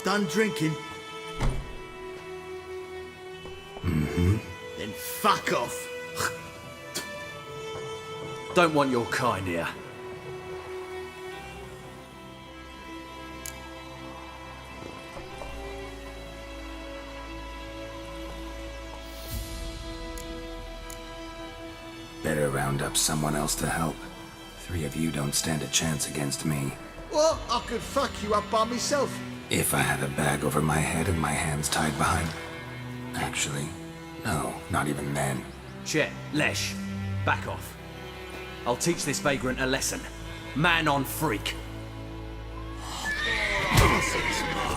done drinking? Mm-hmm. Then fuck off. Don't want your kind here. Better round up someone else to help. 3 of you don't stand a chance against me. Well, I could fuck you up by myself. If I had a bag over my head and my hands tied behind... Actually, no, not even then. Chet, Lesh, back off. I'll teach this vagrant a lesson. Man on freak. This is mine.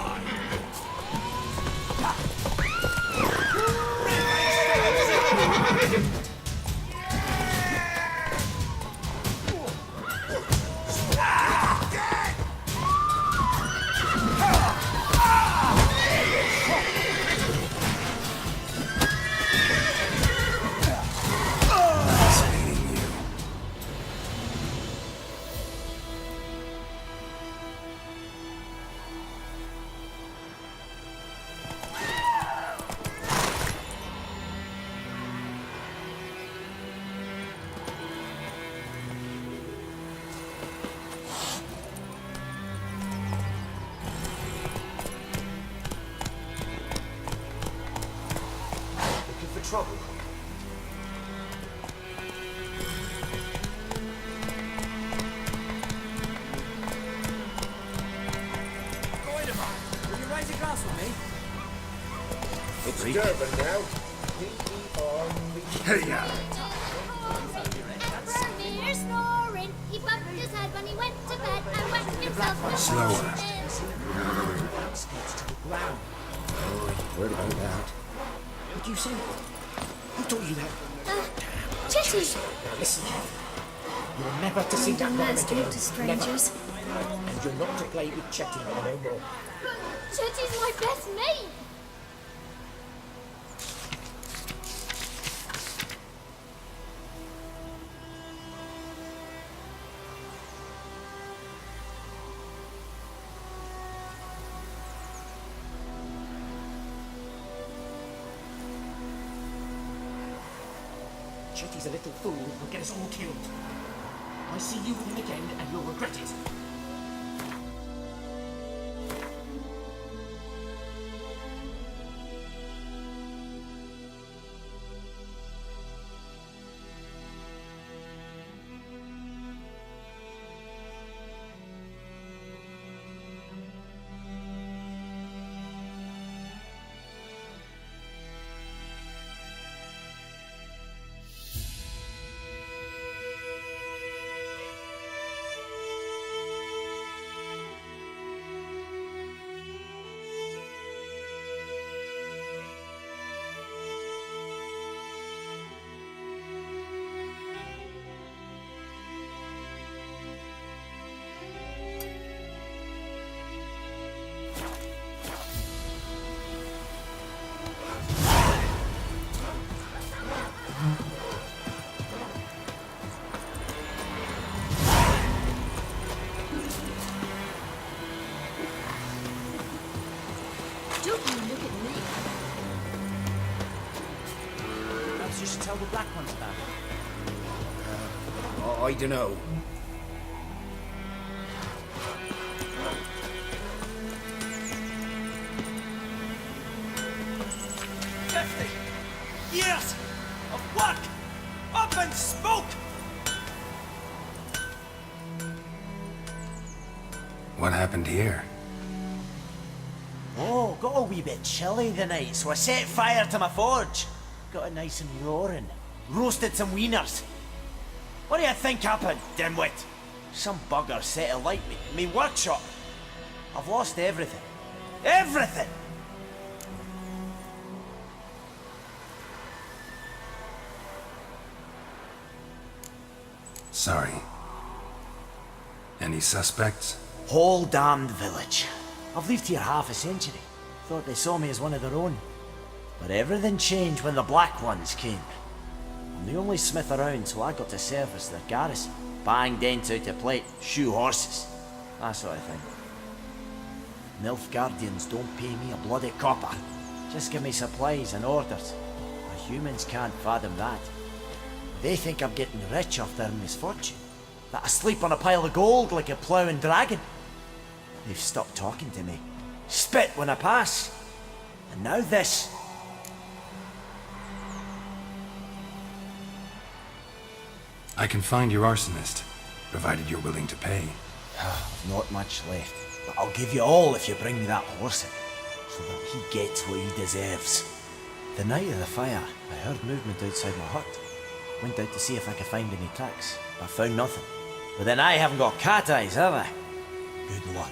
Trouble. Will you raise a glass with me? It's Durban now. Hey, ya. Near snoring, he bumped his head when he went to bed and whacked himself with Slower. Word about that. What do you say? Who told you that? Chetty! Listen, you're never to see that man Let's again. talk to strangers. Never. And you're not to play with Chetty no more. Chetty's my best mate! Chetty's a little fool who'll get us all killed. I see you with him again and you'll regret it. Don't you look at me. Perhaps you should tell the black ones about it. I don't know. Years of work, up and smoke. What happened here? Oh, got a wee bit chilly the night, so I set fire to my forge. Got it nice and roaring. Roasted some wieners. What do you think happened, dimwit? Some bugger set alight me workshop. I've lost everything. Everything! Sorry. Any suspects? Whole damned village. I've lived here half a century. Thought they saw me as one of their own. But everything changed when the Black Ones came. I'm the only smith around, so I got to service their garrison. Bang dents out of plate, shoe horses. That sort of thing. Nilfgaardians don't pay me a bloody copper. Just give me supplies and orders. The humans can't fathom that. They think I'm getting rich off their misfortune. That I sleep on a pile of gold like a ploughing dragon. They've stopped talking to me. Spit when I pass. And now this. I can find your arsonist, provided you're willing to pay. Not much left, but I'll give you all if you bring me that horse in, so that he gets what he deserves. The night of the fire, I heard movement outside my hut. Went out to see if I could find any tracks, but found nothing. But then I haven't got cat eyes, have I? Good luck.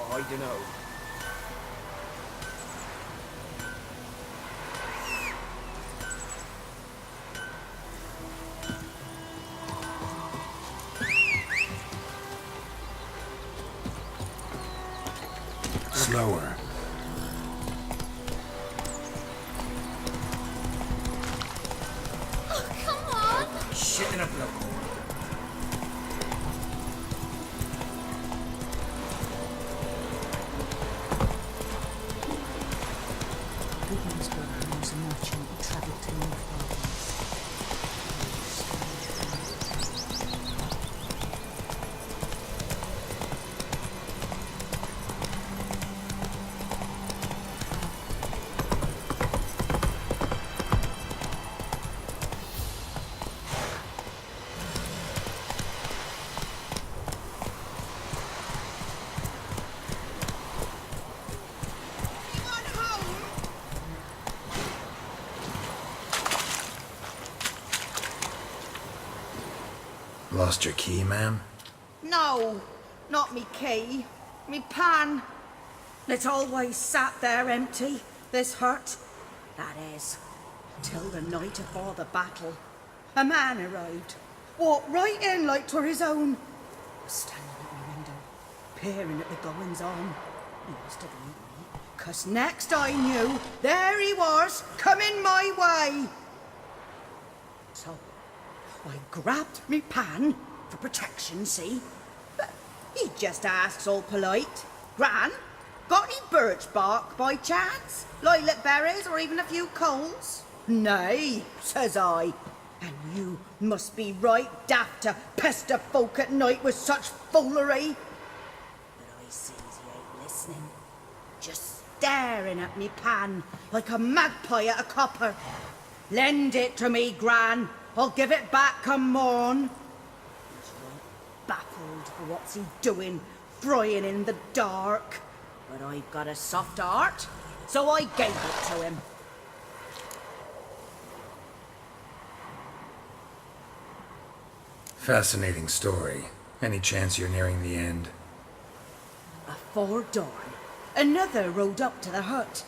I don't know. Slower. Oh, come on! Shit in a blow. Goodman's brother was a merchant who travelled to New France. Lost your key, ma'am? No, not me key. Me pan. It's always sat there empty, this hut. That is, till the night afore the battle. A man arrived, walked right in like 'twere his own. Was standing at my window, peering at the goings on. He must have known me, 'cause next I knew, there he was, coming my way. So I grabbed me pan for protection, see? But he just asks all polite, Gran, got any birch bark by chance? Lilac berries or even a few coals? Nay, says I. And you must be right daft to pester folk at night with such foolery. But I sees he ain't listening. Just staring at me pan like a magpie at a copper. Lend it to me, Gran. I'll give it back come morn. He's right baffled for what's he doing, frying in the dark. But I've got a soft heart, so I gave it to him. Fascinating story. Any chance you're nearing the end? Afore dawn, another rode up to the hut.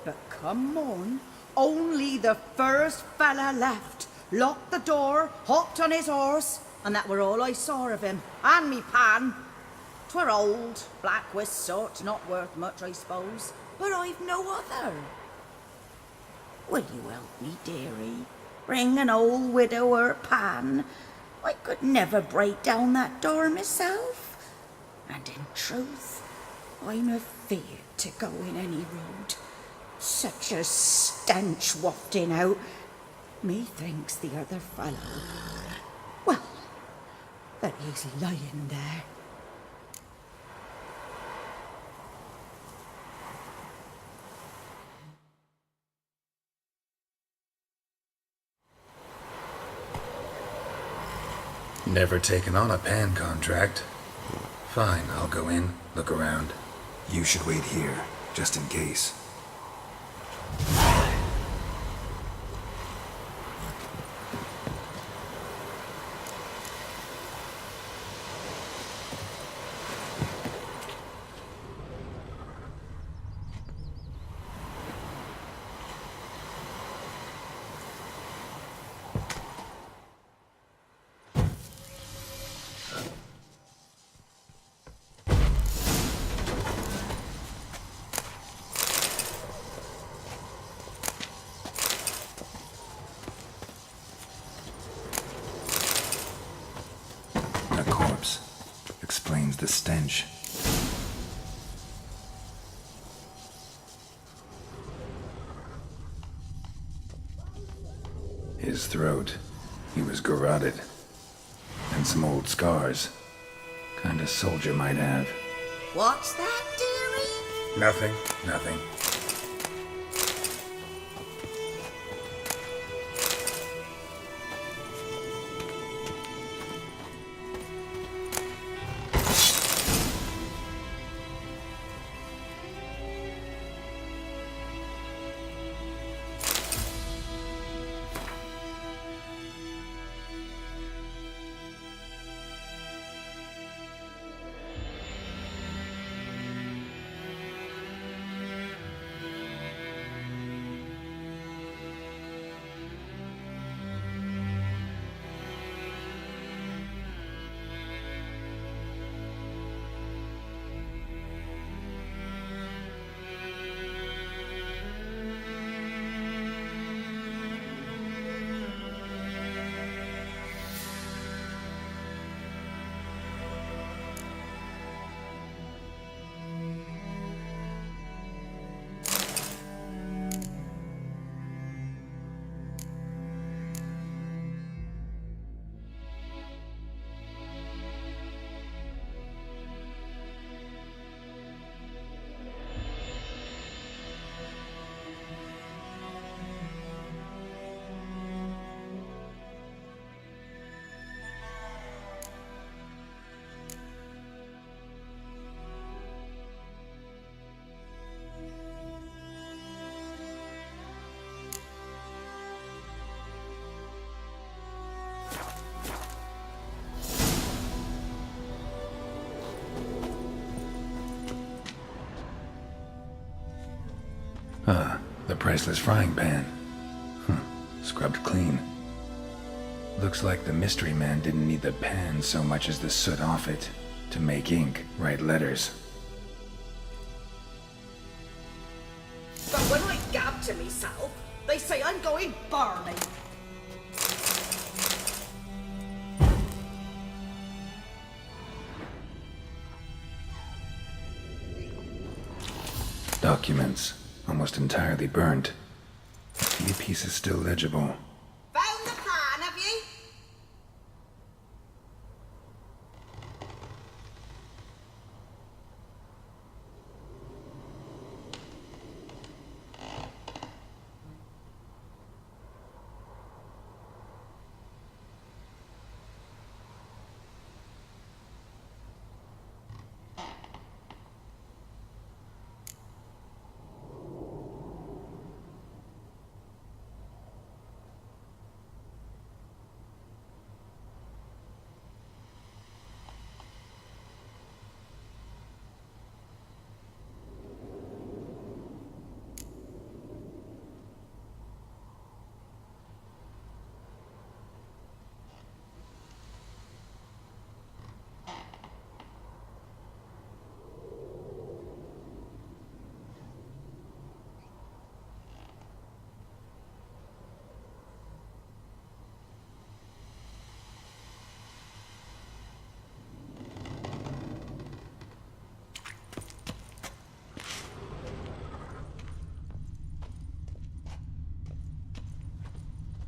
But come morn, only the first fella left. Locked the door, hopped on his horse, and that were all I saw of him, and me pan. 'Twere old, black with soot, not worth much, I suppose, but I've no other. Will you help me, dearie? Bring an old widower pan. I could never break down that door myself. And in truth, I'm afeard to go in any road. Such a stench wafting out. Methinks the other fellow. Well, that he's lying there. Never taken on a pan contract. Fine, I'll go in, look around. You should wait here, just in case. A corpse. Explains the stench. His throat. He was garroted. And some old scars. Kind of soldier might have. What's that, dearie? Nothing. The priceless frying pan. Scrubbed clean. Looks like the mystery man didn't need the pan so much as the soot off it to make ink, write letters. But when I gab to myself, they say I'm going barley. Documents, almost entirely burnt. A few pieces still legible. Found the pan, have you?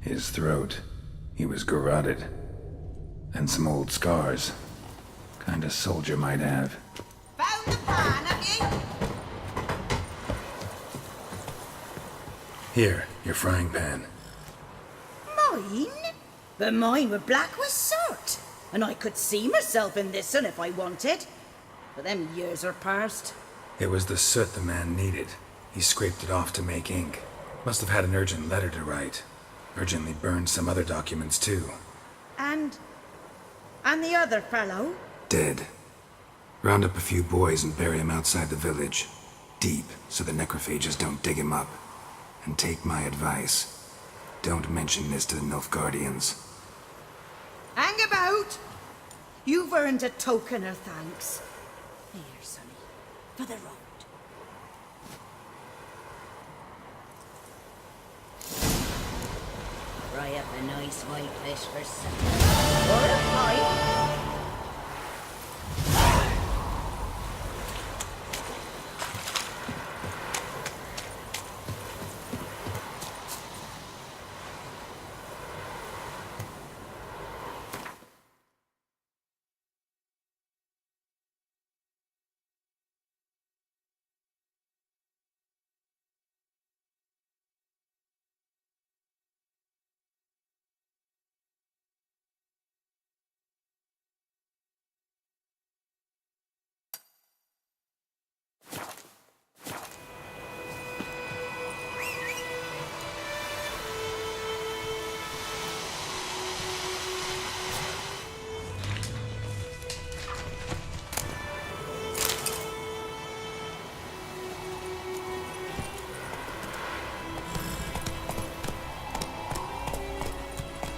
His throat. He was garroted. And some old scars. Kind of soldier might have. Found the pan, have you? Here, your frying pan. Mine? But mine were black with soot. And I could see myself in this one if I wanted. But them years are past. It was the soot the man needed. He scraped it off to make ink. Must have had an urgent letter to write. Urgently burned some other documents too. And the other fellow? Dead. Round up a few boys and bury him outside the village. Deep, so the necrophages don't dig him up. And take my advice. Don't mention this to the Nilfgaardians. Hang about! You've earned a token of thanks. Here, sonny, for the road. Fry up a nice white fish for supper. Or a pie.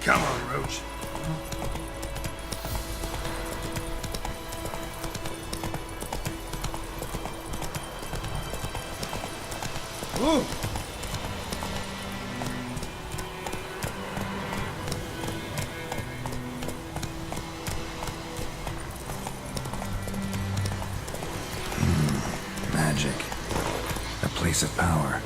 Come on, Roach. Ooh. Magic. A place of power.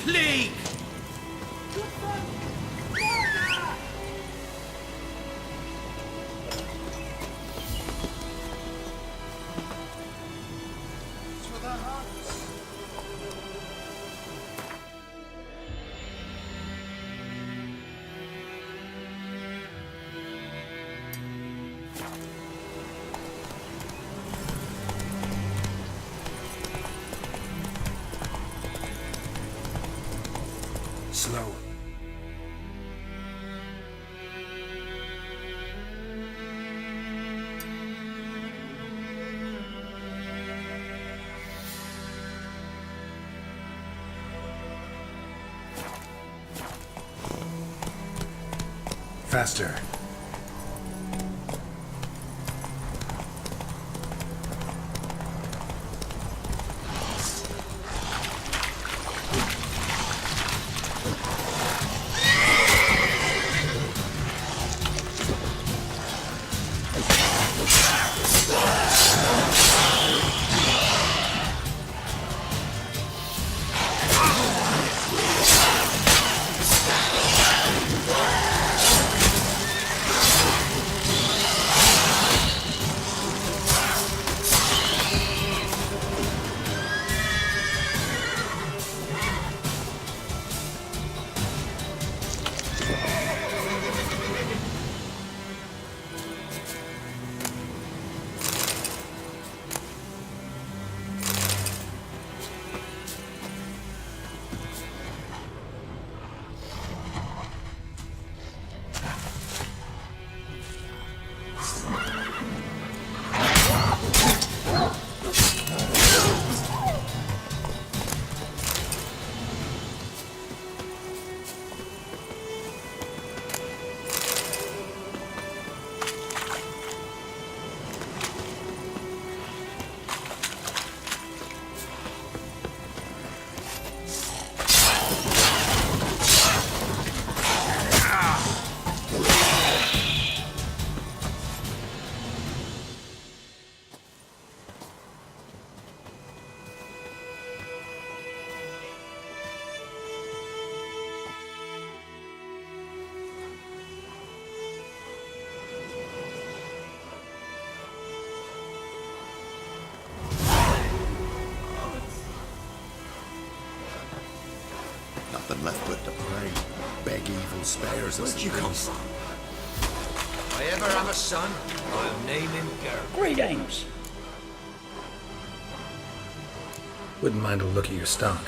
League! Slow. Faster. Nothing left but to pray. Beg evil spares us. Where'd you come from? If I ever have a son, I'll name him Gert. Greetings. Wouldn't mind a look at your stock.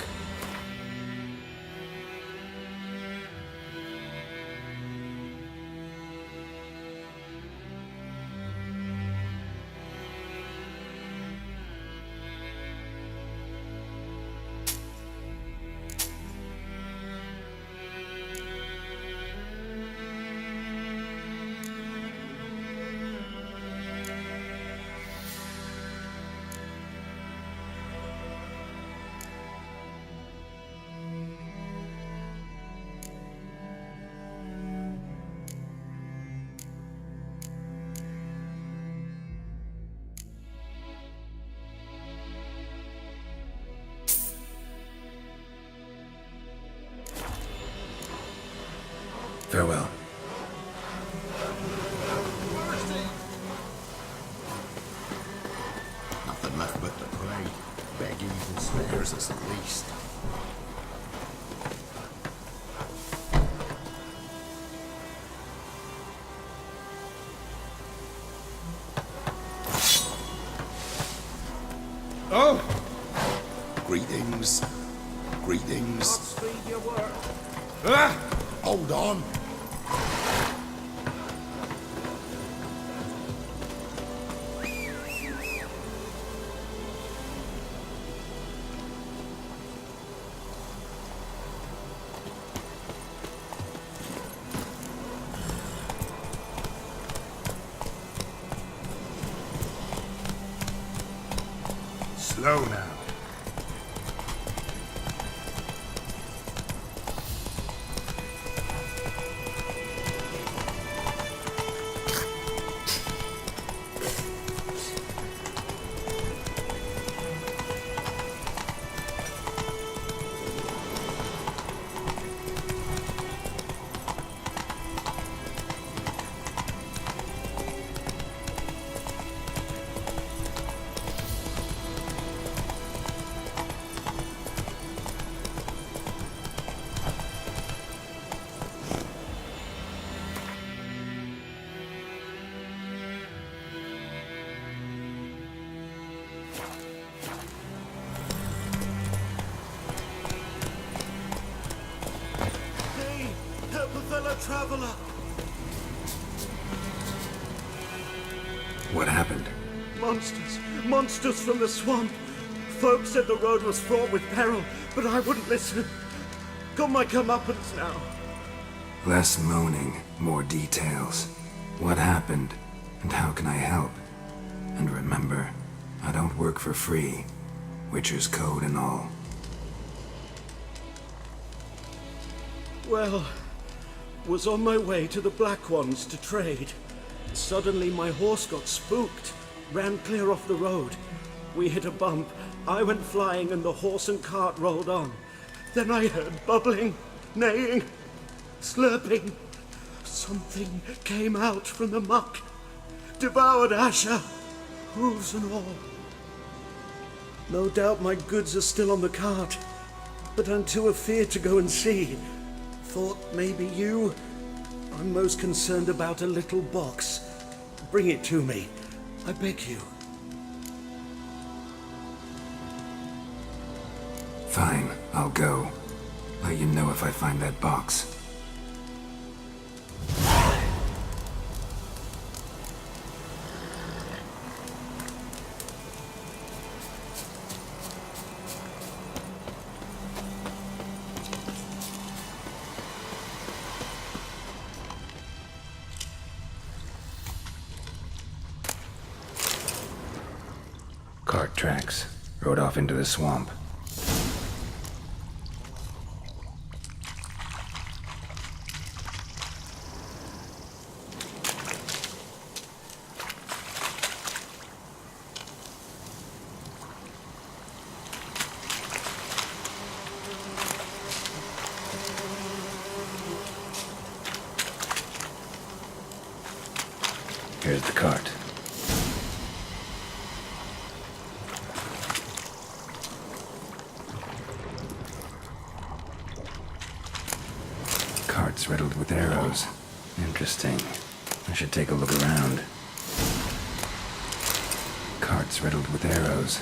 Farewell. Nothing left but to pray. Beg evil spares us at least. Oh! Greetings. Greetings. Godspeed your work. Ah! Hold on. Slow now. Help a fellow traveler. What happened? Monsters. Monsters from the swamp. Folks said the road was fraught with peril, but I wouldn't listen. Got my comeuppance now. Less moaning, more details. What happened, and how can I help? And remember, I don't work for free. Witcher's code and all. Well, was on my way to the Black Ones to trade. Suddenly my horse got spooked, ran clear off the road. We hit a bump, I went flying and the horse and cart rolled on. Then I heard bubbling, neighing, slurping. Something came out from the muck, devoured Asher, hooves and all. No doubt my goods are still on the cart, but I'm too afeard to go and see. Thought maybe you. I'm most concerned about a little box. Bring it to me, I beg you. Fine, I'll go. Let you know if I find that box. Cart tracks. Rode off into the swamp. Here's the cart. Cart's riddled with arrows. Interesting. I should take a look around. Cart's riddled with arrows.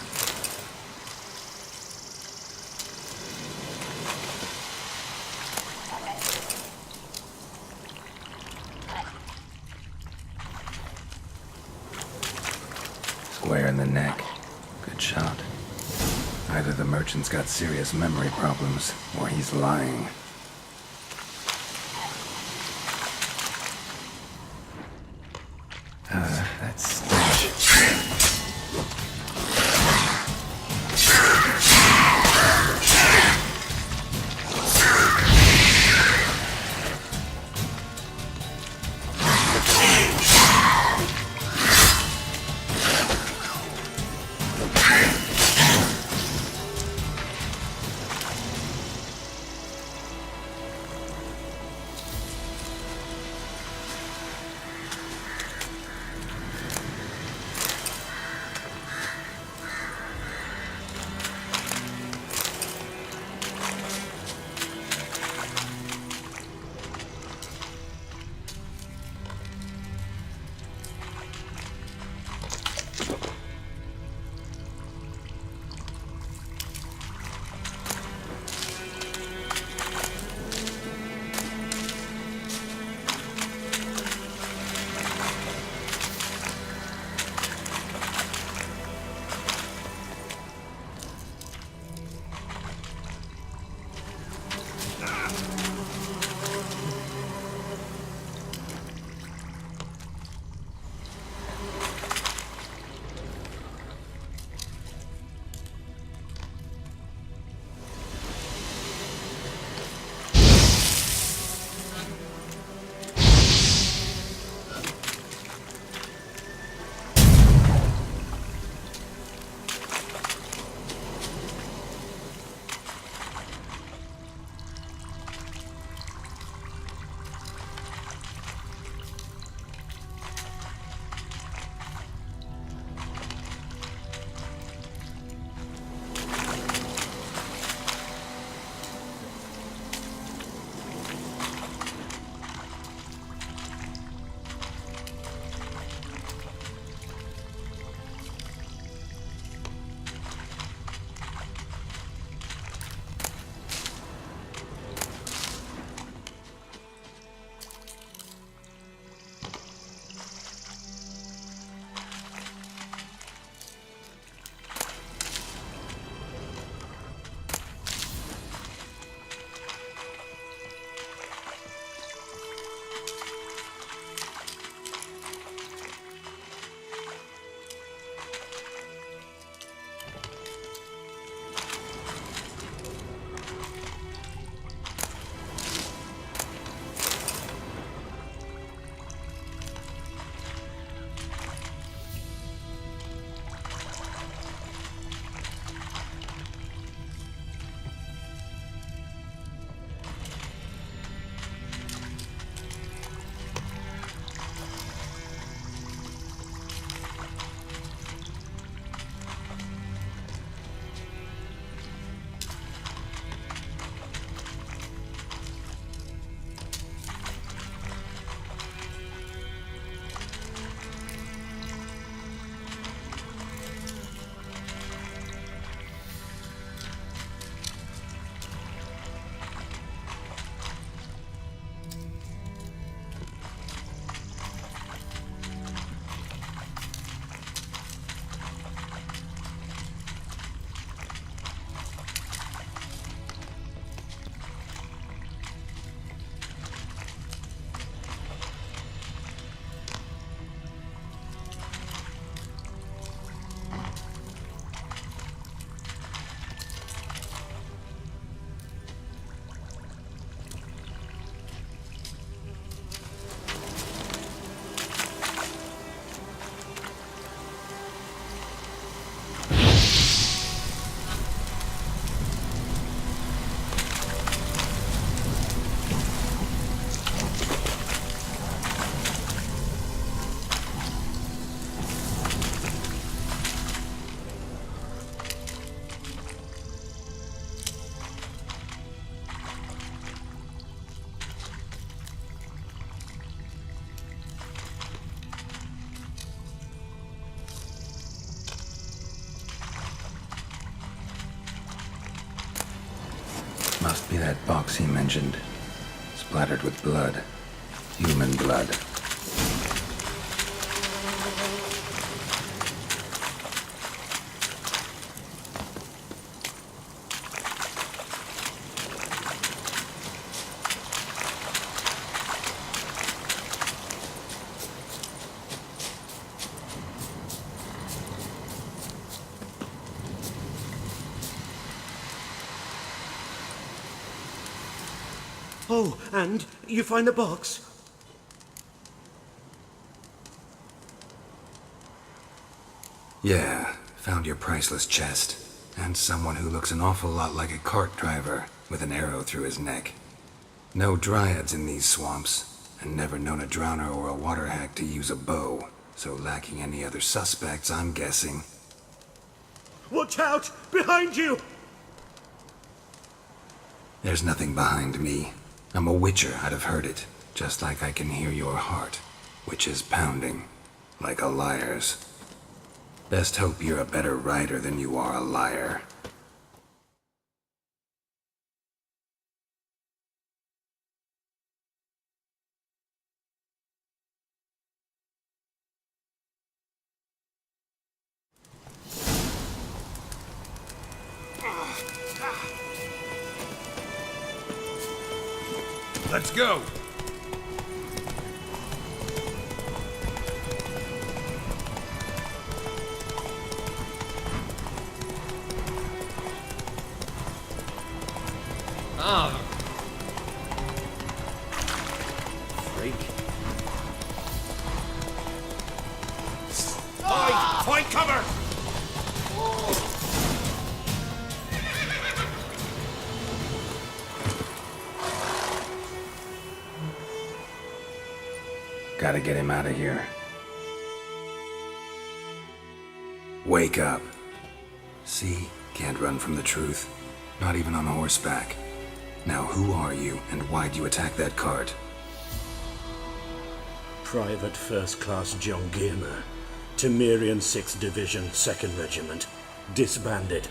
Square in the neck. Good shot. Either the merchant's got serious memory problems, or he's lying. That stench. That box he mentioned, splattered with blood. Human blood. Oh, and you find the box? Yeah, found your priceless chest. And someone who looks an awful lot like a cart driver, with an arrow through his neck. No dryads in these swamps, and never known a drowner or a water hack to use a bow. So lacking any other suspects, I'm guessing. Watch out! Behind you! There's nothing behind me. I'm a witcher, I'd have heard it. Just like I can hear your heart, which is pounding, like a liar's. Best hope you're a better rider than you are a liar. Let's go! Ah! Freak. Find cover! Gotta get him out of here. Wake up. See? Can't run from the truth. Not even on horseback. Now who are you, and why'd you attack that cart? Private First Class John Gilmer, Temerian 6th Division, 2nd Regiment. Disbanded,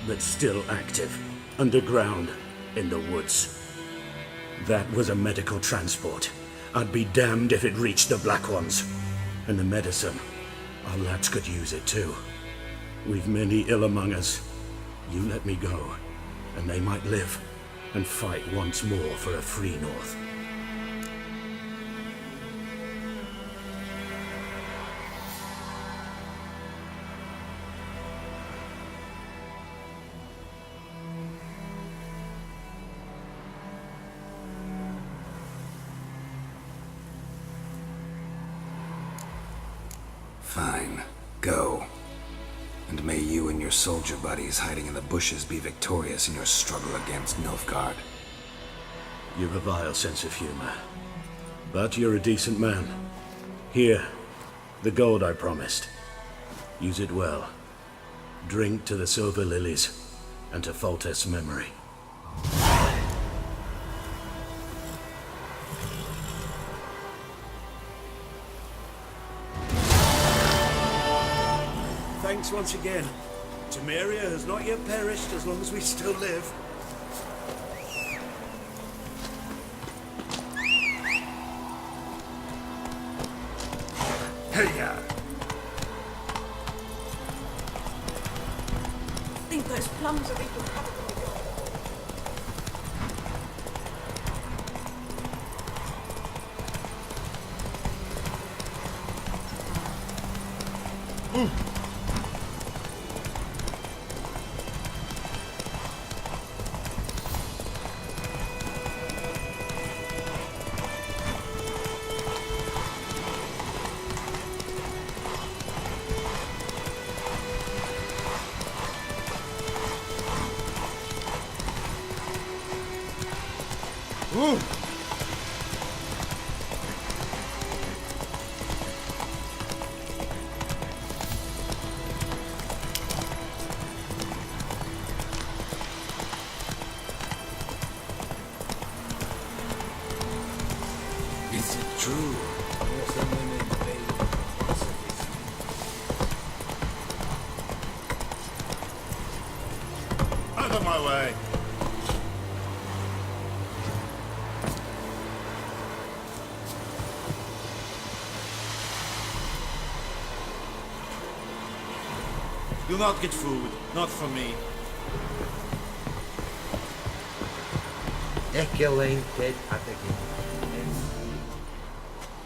but still active. Underground, in the woods. That was a medical transport. I'd be damned if it reached the Black Ones. And the medicine, our lads could use it too. We've many ill among us. You let me go, and they might live, and fight once more for a free North. Fine. Go. And may you and your soldier buddies hiding in the bushes be victorious in your struggle against Nilfgaard. You've a vile sense of humor. But you're a decent man. Here, the gold I promised. Use it well. Drink to the silver lilies, and to Foltest's memory. Thanks once again. Temeria has not yet perished as long as we still live. Hey-ya! I think those plums are equal cover than we got. Ooh! Is it true? There's a women baby. Out of my way! You'll not get food. Not from me.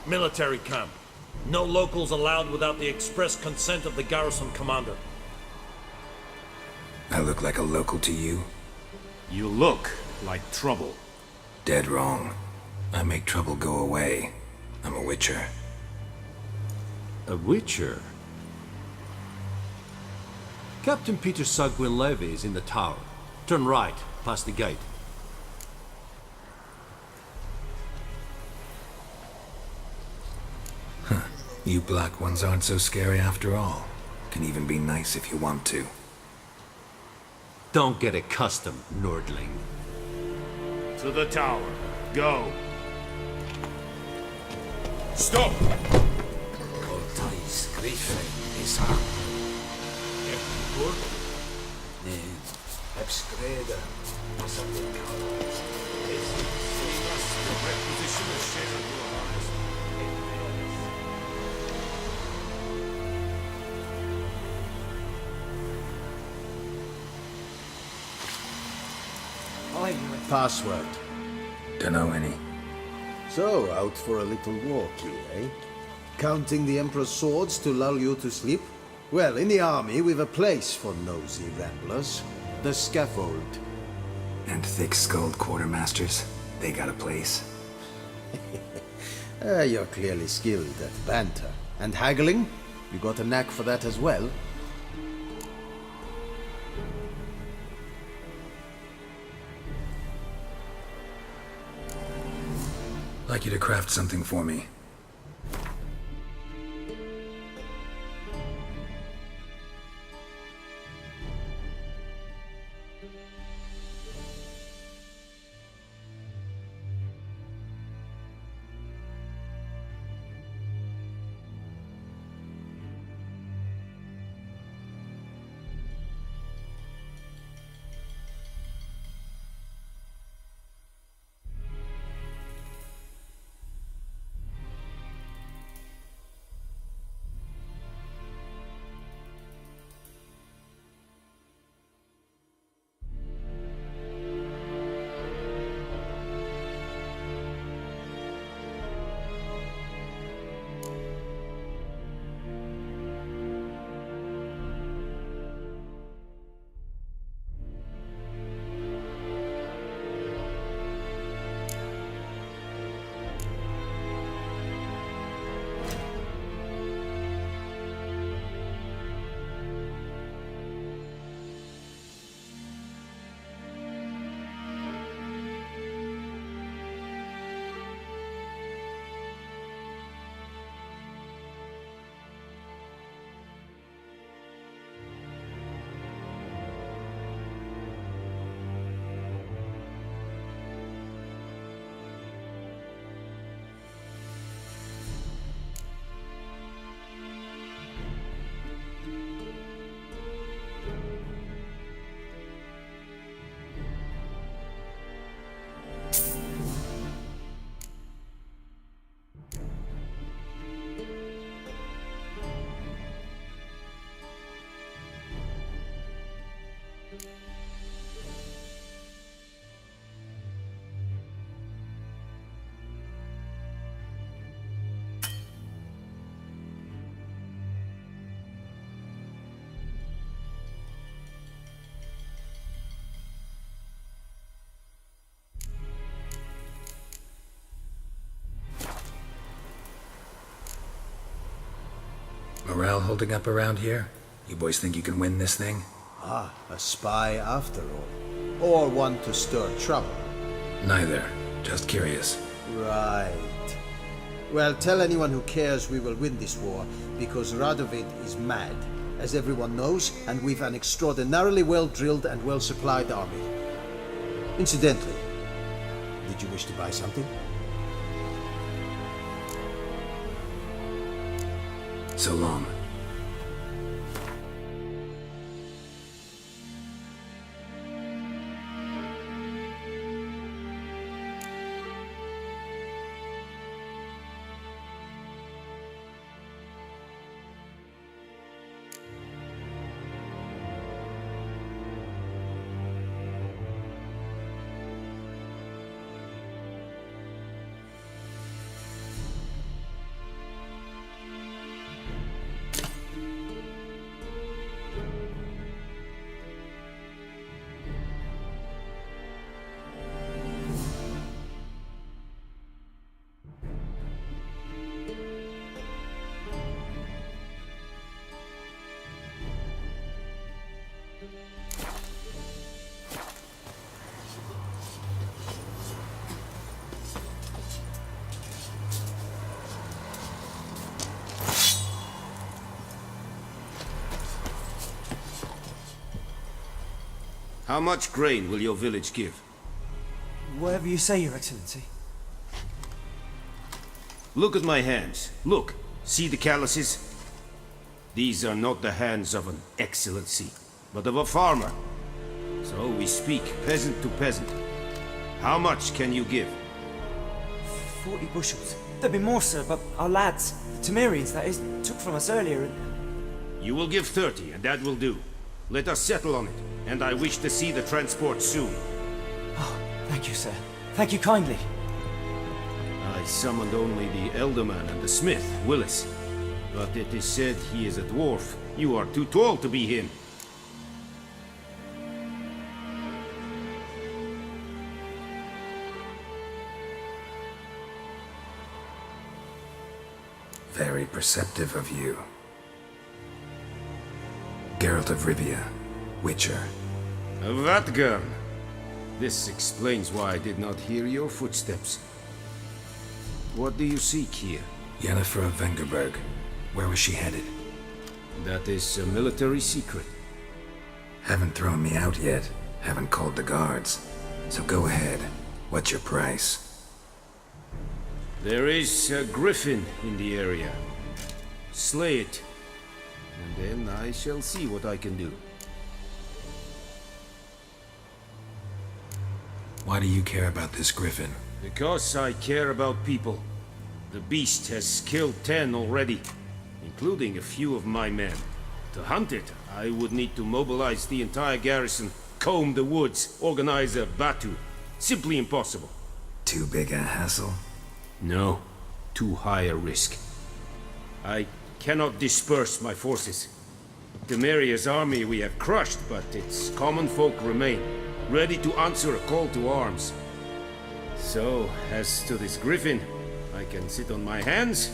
Military camp. No locals allowed without the express consent of the garrison commander. I look like a local to you? You look like trouble. Dead wrong. I make trouble go away. I'm a witcher. A witcher? Captain Peter Sagwin Levy is in the tower. Turn right, past the gate. You black ones aren't so scary after all. Can even be nice if you want to. Don't get accustomed, Nordling. To the tower. Go. Stop! Coltais griphon is hard. Abstreda. Password. Dunno any. So, out for a little walk, you, eh? Counting the Emperor's swords to lull you to sleep? Well, in the army, we've a place for nosy ramblers. The scaffold. And thick-skulled quartermasters. They got a place. You're clearly skilled at banter. And haggling? You got a knack for that as well? Like you to craft something for me. Morale holding up around here? You boys think you can win this thing? Ah, a spy after all. Or one to stir trouble. Neither. Just curious. Right. Well, tell anyone who cares we will win this war, because Radovid is mad, as everyone knows, and we've an extraordinarily well-drilled and well-supplied army. Incidentally, did you wish to buy something? So long. How much grain will your village give? Whatever you say, Your Excellency. Look at my hands. Look. See the calluses? These are not the hands of an excellency, but of a farmer. So we speak peasant to peasant. How much can you give? 40 bushels. There'd be more, sir, but our lads, the Temerians, that is, took from us earlier and... You will give 30, and that will do. Let us settle on it, and I wish to see the transport soon. Oh, thank you, sir. Thank you kindly. I summoned only the Elderman and the smith, Willis. But it is said he is a dwarf. You are too tall to be him. Very perceptive of you. Geralt of Rivia, Witcher. Vatgern! This explains why I did not hear your footsteps. What do you seek here? Yennefer of Vengerberg. Where was she headed? That is a military secret. Haven't thrown me out yet. Haven't called the guards. So go ahead. What's your price? There is a griffin in the area. Slay it, and then I shall see what I can do. Why do you care about this griffin? Because I care about people. The beast has killed 10 already, including a few of my men. To hunt it, I would need to mobilize the entire garrison, comb the woods, organize a battue. Simply impossible. Too big a hassle? No, too high a risk. I cannot disperse my forces. Temeria's army we have crushed, but its common folk remain, ready to answer a call to arms. So, as to this griffin, I can sit on my hands,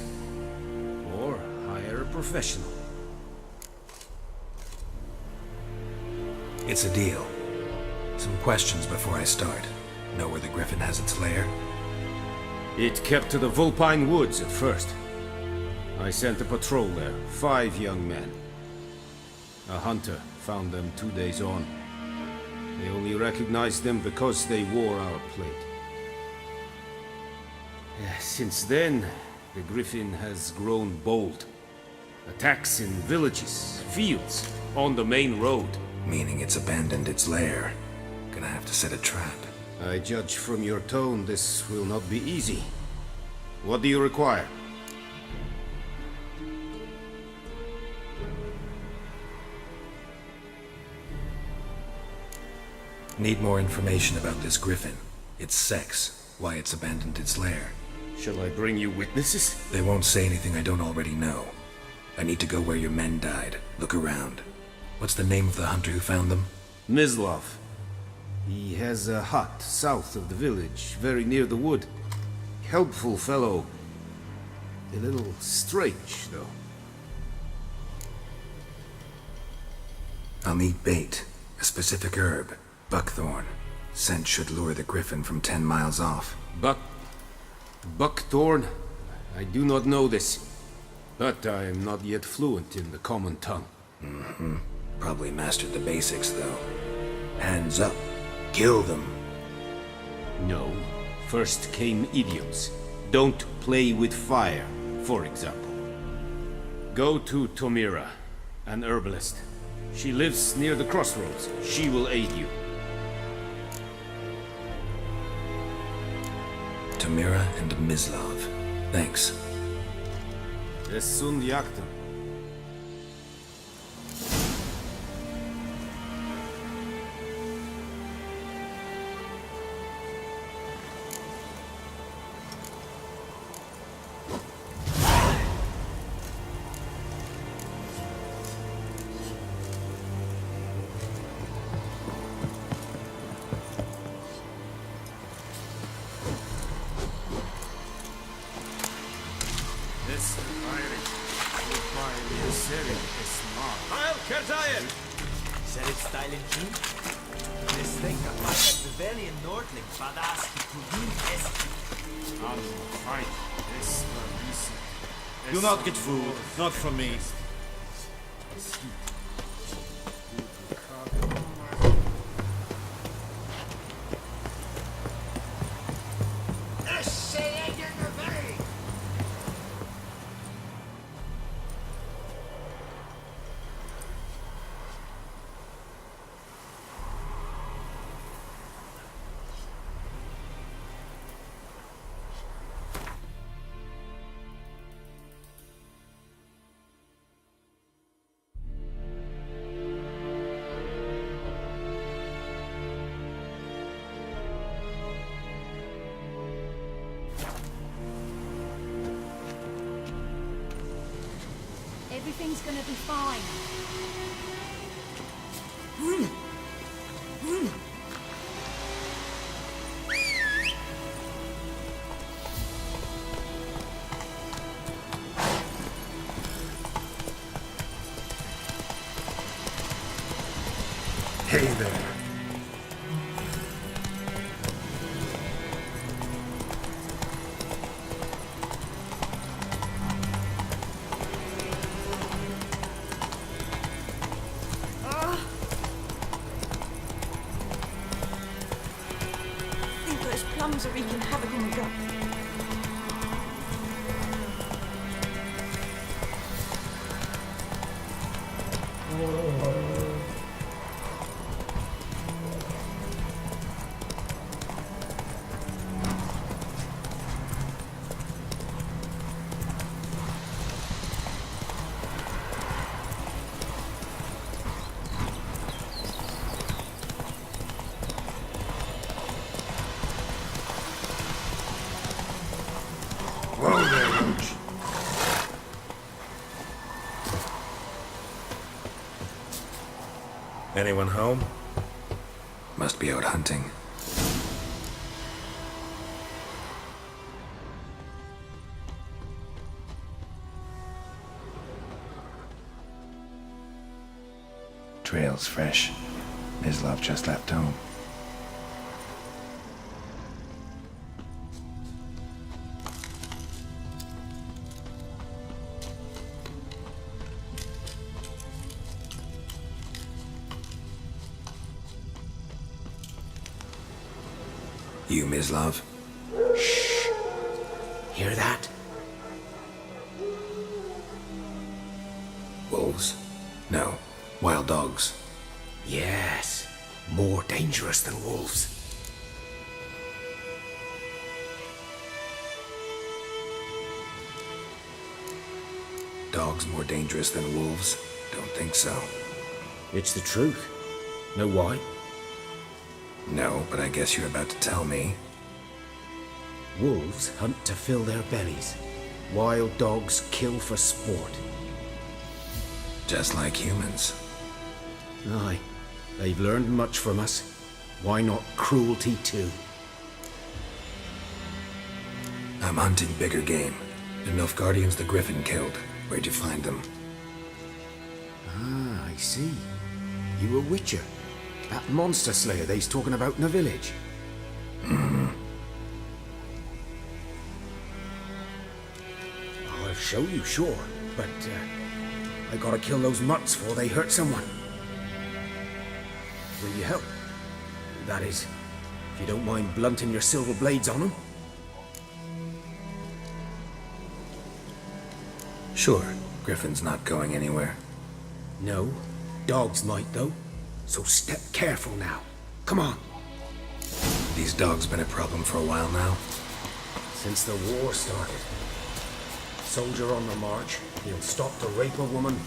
or hire a professional. It's a deal. Some questions before I start. Know where the griffin has its lair? It kept to the Vulpine Woods at first. I sent a patrol there, 5 young men. A hunter found them 2 days on. They only recognized them because they wore our plate. Since then, the griffin has grown bold. Attacks in villages, fields, on the main road. Meaning it's abandoned its lair. Gonna have to set a trap. I judge from your tone this will not be easy. What do you require? Need more information about this griffin. Its sex, why it's abandoned its lair. Shall I bring you witnesses? They won't say anything I don't already know. I need to go where your men died. Look around. What's the name of the hunter who found them? Mislav. He has a hut south of the village, very near the wood. Helpful fellow. A little strange, though. I'll need bait. A specific herb. Buckthorn. Scent should lure the griffin from 10 miles off. Buckthorn? I do not know this. But I am not yet fluent in the common tongue. Mm-hmm. Probably mastered the basics, though. Hands up. Kill them. No. First came idioms. Don't play with fire, for example. Go to Tomira, an herbalist. She lives near the crossroads. She will aid you. Tomira and Mislav. Thanks. Es sunt jactam. Do not get food, not from me. Everything's gonna be fine. Hey there. I think those plums are wreaking havoc on the gut. Whoa there, Roach. Anyone home? Must be out hunting. Trail's fresh. Mislav just left home. You, Mislav? Shh. Hear that? Wolves? No. Wild dogs. Yes. More dangerous than wolves. Dogs more dangerous than wolves? Don't think so. It's the truth. Know why? No, but I guess you're about to tell me. Wolves hunt to fill their bellies. Wild dogs kill for sport. Just like humans. Aye. They've learned much from us. Why not cruelty too? I'm hunting bigger game. The Nilfgaardians the Griffin killed. Where'd you find them? Ah, I see. You a witcher. That monster slayer they's talking about in the village. Mm-hmm. I'll show you, sure. But, I gotta kill those mutts before they hurt someone. Will you help? That is, if you don't mind blunting your silver blades on them. Sure. Griffin's not going anywhere. No. Dogs might, though. So step careful now. Come on. These dogs been a problem for a while now? Since the war started. Soldier on the march, he'll stop to rape a woman.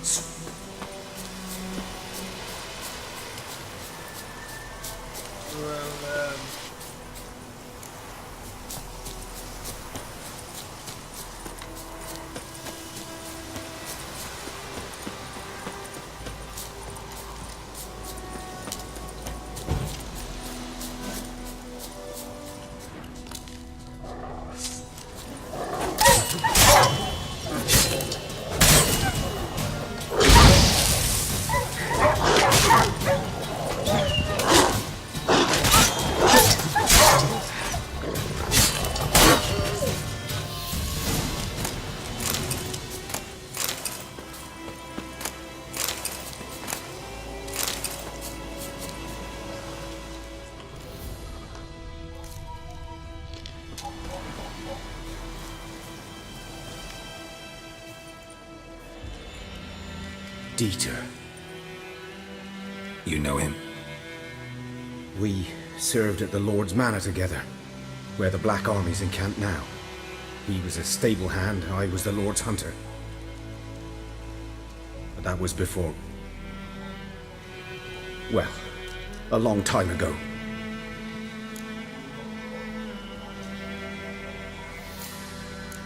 Dieter. You know him? We served at the Lord's Manor together, where the Black Army's encamped now. He was a stable hand, I was the Lord's hunter. But that was before... well, a long time ago.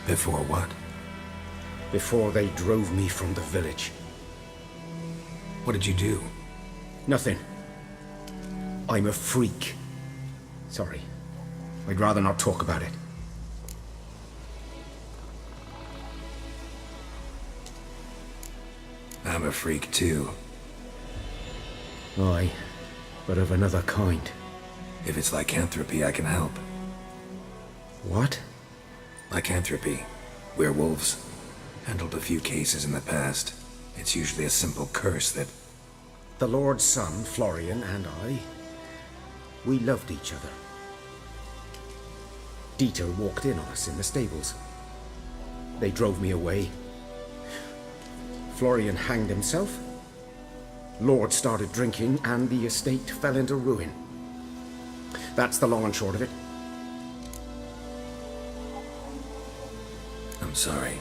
Before what? before they drove me from the village. What did you do? Nothing. I'm a freak. Sorry. I'd rather not talk about it. I'm a freak too. Aye, but of another kind. If it's lycanthropy, I can help. What? Lycanthropy. Werewolves. Handled a few cases in the past. It's usually a simple curse that... The Lord's son, Florian, and I, we loved each other. Dieter walked in on us in the stables. They drove me away. Florian hanged himself. Lord started drinking, and the estate fell into ruin. That's the long and short of it. I'm sorry.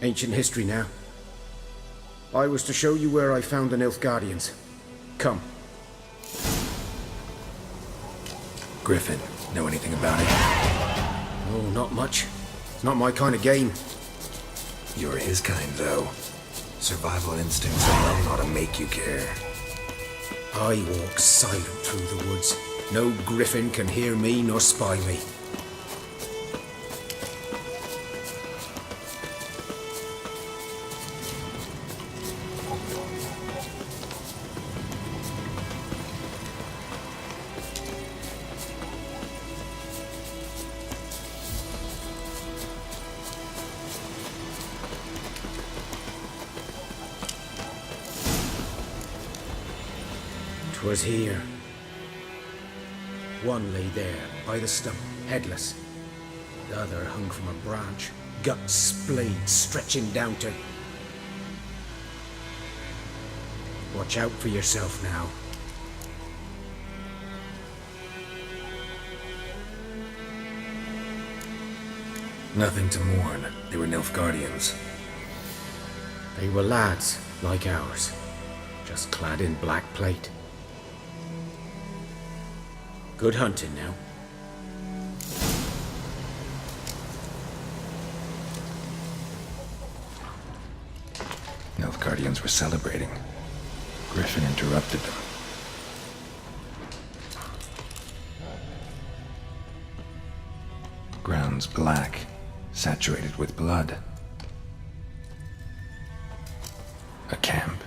Ancient history now. I was to show you where I found the Nilfgaardians. Come. Griffin, know anything about it? Oh, not much. It's not my kind of game. You're his kind, though. Survival instincts alone ought to make you care. I walk silent through the woods. No griffin can hear me nor spy me. 'Twas here. One lay there, by the stump, headless. The other hung from a branch, guts splayed, stretching down to... Watch out for yourself now. Nothing to mourn. They were Nilfgaardians. They were lads, like ours, just clad in black plate. Good hunting now. Nilfgaardians were celebrating. Griffin interrupted them. Ground's black, saturated with blood. A camp.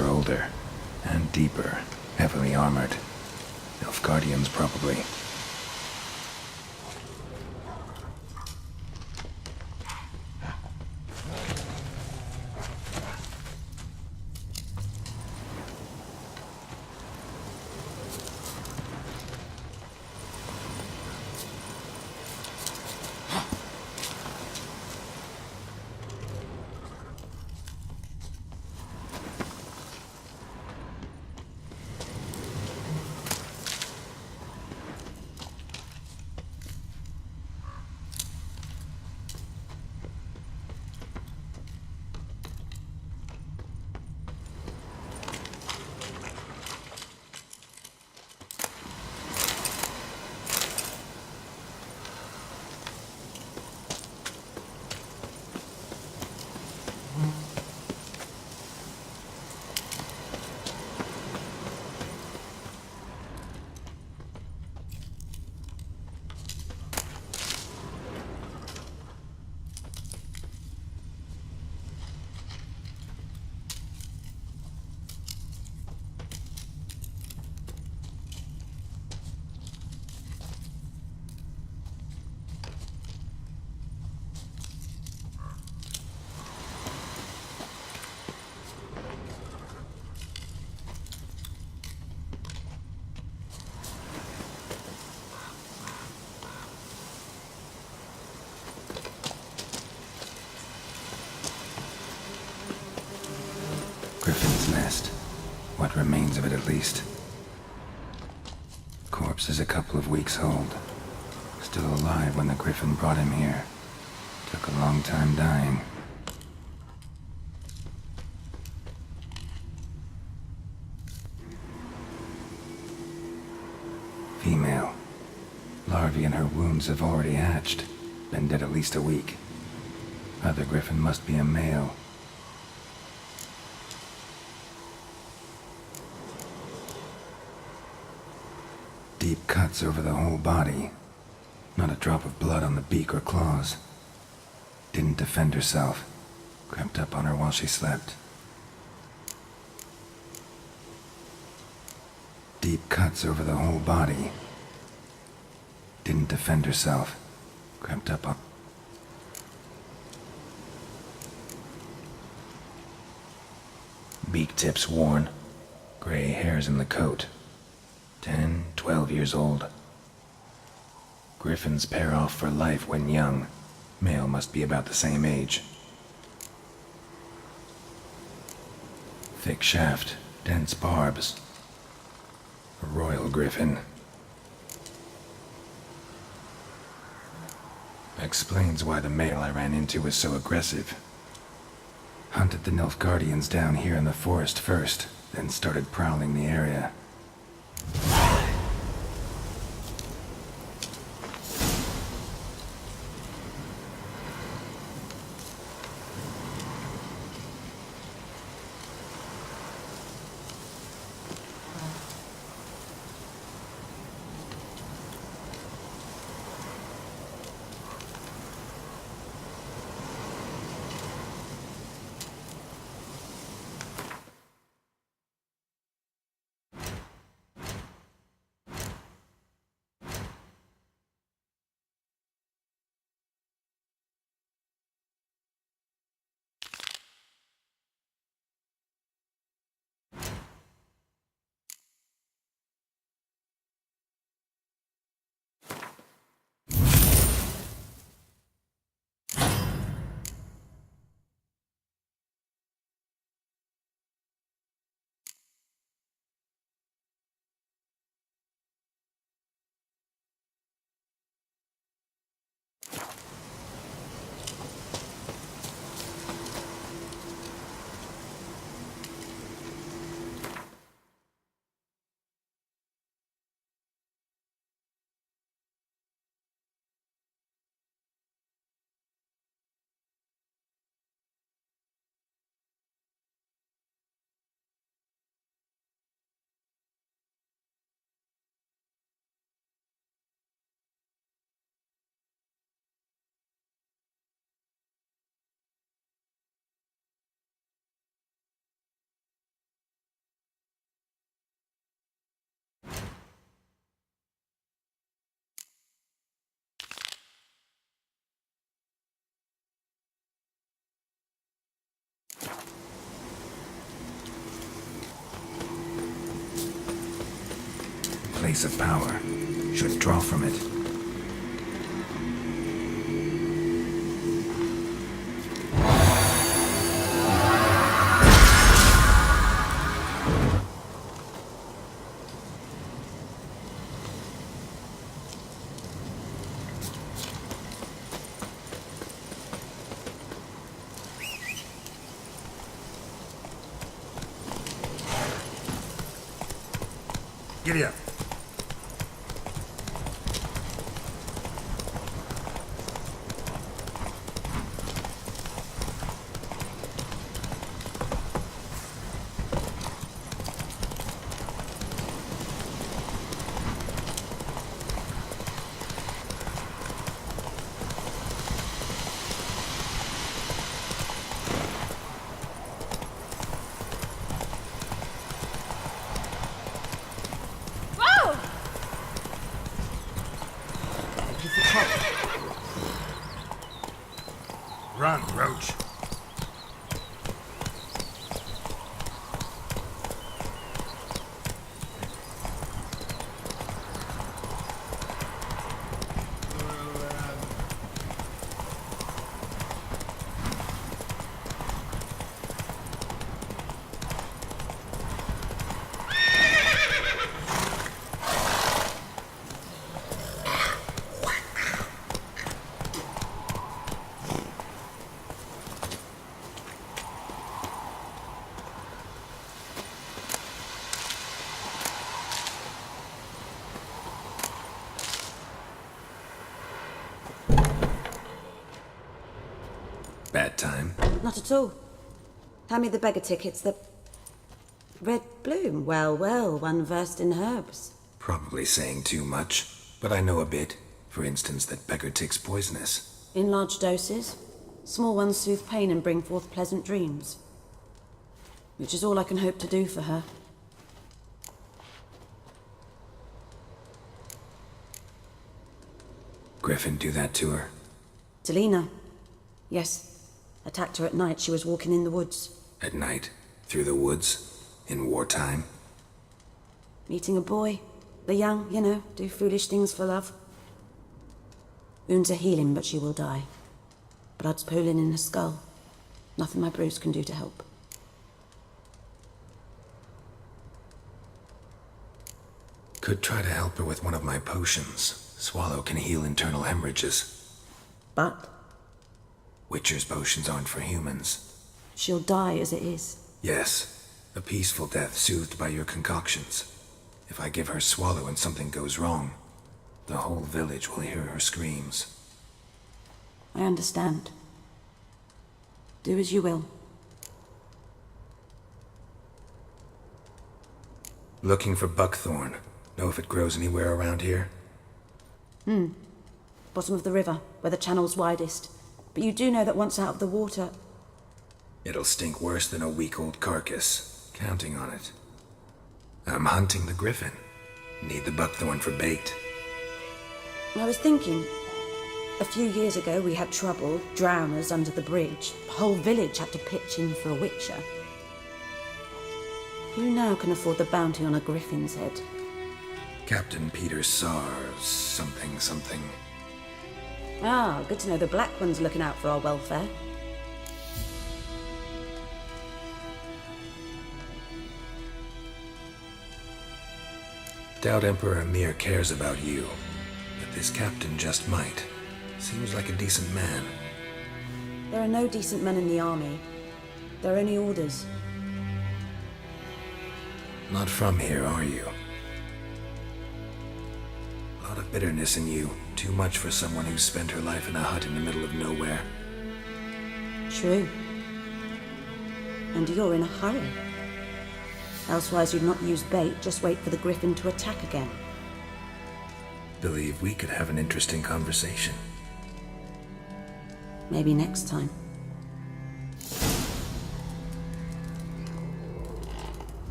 Are older and deeper, heavily armored. Nilfgaardians, probably. Griffin's nest. What remains of it, at least. Corpse is a couple of weeks old. Still alive when the Griffin brought him here. Took a long time dying. Female. Larvae in her wounds have already hatched. Been dead at least a week. Other Griffin must be a male. Deep cuts over the whole body. Not a drop of blood on the beak or claws. Didn't defend herself. Crept up on her while she slept. Deep cuts over the whole body. Didn't defend herself. Crept up on... Beak tips worn. Gray hairs in the coat. 10, 12 years old. Griffins pair off for life when young. Male must be about the same age. Thick shaft, dense barbs. A royal griffin. Explains why the male I ran into was so aggressive. Hunted the Nilfgaardians down here in the forest first, then started prowling the area. Place of power. Should draw from it. Giddy up. Run, Roach. Bad time? Not at all. Hand me the beggar tickets, the... Red bloom. Well, well, one versed in herbs. Probably saying too much, but I know a bit. For instance, that beggar tick's poisonous. In large doses. Small ones soothe pain and bring forth pleasant dreams. Which is all I can hope to do for her. Griffin do that to her? Delina. Yes. Attacked her at night. She was walking in the woods. At night? Through the woods? In wartime? Meeting a boy. The young, you know, do foolish things for love. Wounds are healing, but she will die. Blood's pooling in her skull. Nothing my bruise can do to help. Could try to help her with one of my potions. Swallow can heal internal hemorrhages. But? Witcher's potions aren't for humans. She'll die as it is. Yes. A peaceful death soothed by your concoctions. If I give her Swallow and something goes wrong, the whole village will hear her screams. I understand. Do as you will. Looking for buckthorn. Know if it grows anywhere around here? Bottom of the river, where the channel's widest. But you do know that once out of the water... It'll stink worse than a week-old carcass. Counting on it. I'm hunting the griffin. Need the buckthorn for bait. I was thinking... A few years ago we had trouble, drowners under the bridge. The whole village had to pitch in for a witcher. Who now can afford the bounty on a griffin's head? Captain Peter Sars, something. Ah, good to know the Black One's looking out for our welfare. Doubt Emperor Emir cares about you, but this captain just might. Seems like a decent man. There are no decent men in the army. There are only orders. Not from here, are you? A lot of bitterness in you. Too much for someone who's spent her life in a hut in the middle of nowhere. True. And you're in a hurry. Elsewise you'd not use bait, just wait for the griffin to attack again. Believe we could have an interesting conversation. Maybe next time.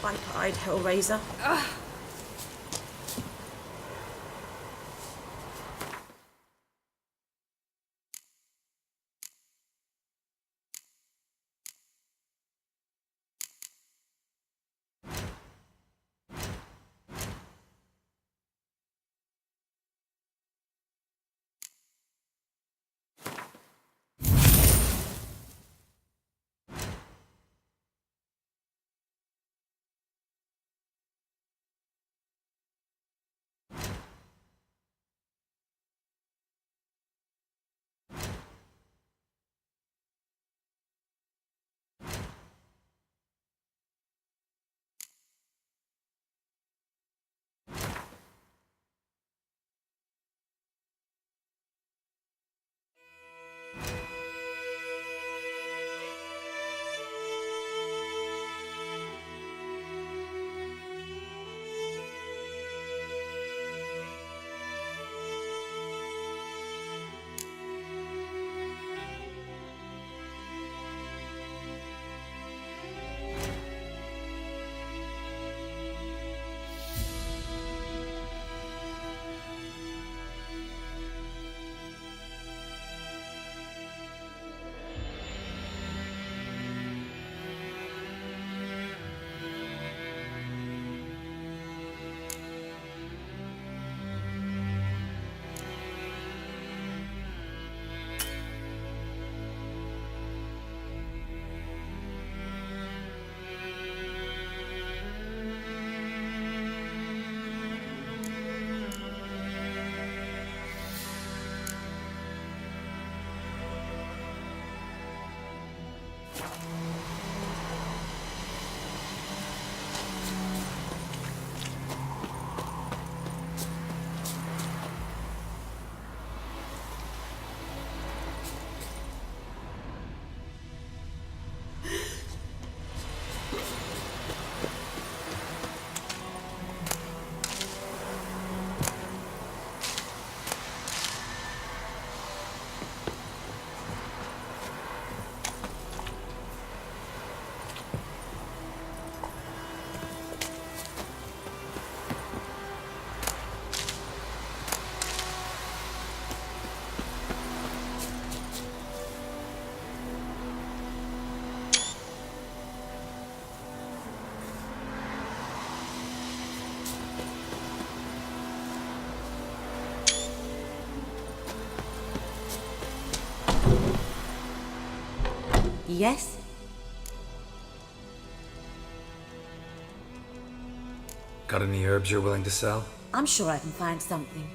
Viper-eyed Hellraiser. Ugh. Yes? Got any herbs you're willing to sell? I'm sure I can find something.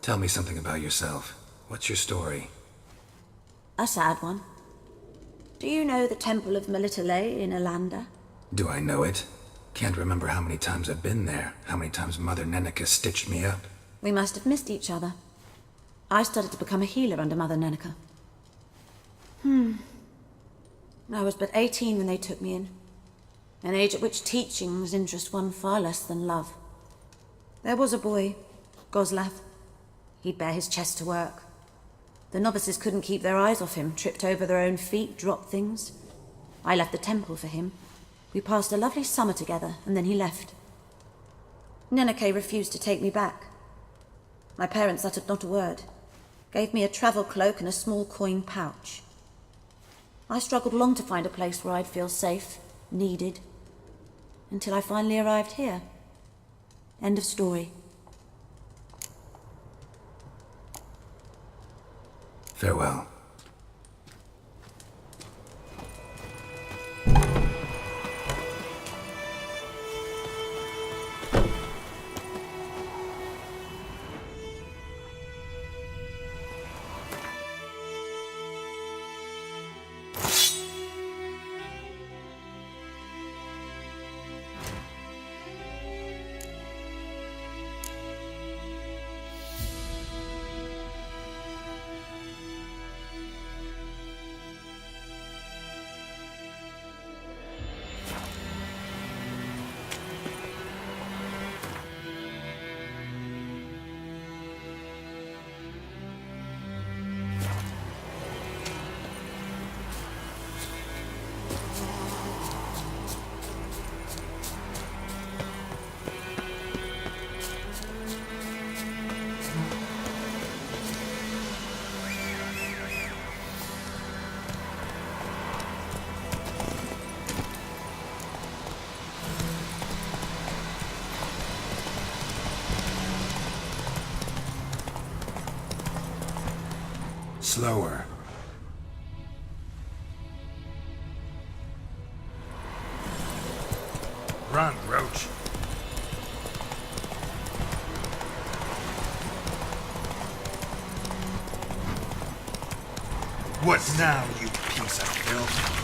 Tell me something about yourself. What's your story? A sad one. Do you know the Temple of Melitele in Alanda? Do I know it? Can't remember how many times I've been there, how many times Mother Nenica stitched me up. We must have missed each other. I started to become a healer under Mother Nenica. I was but 18 when they took me in. An age at which teachings interest one far less than love. There was a boy, Goslav. He'd bare his chest to work. The novices couldn't keep their eyes off him, tripped over their own feet, dropped things. I left the temple for him. We passed a lovely summer together, and then he left. Nenike refused to take me back. My parents uttered not a word, gave me a travel cloak and a small coin pouch. I struggled long to find a place where I'd feel safe, needed, until I finally arrived here. End of story. Farewell. Slower. Run, Roach. What now, you piece of filth?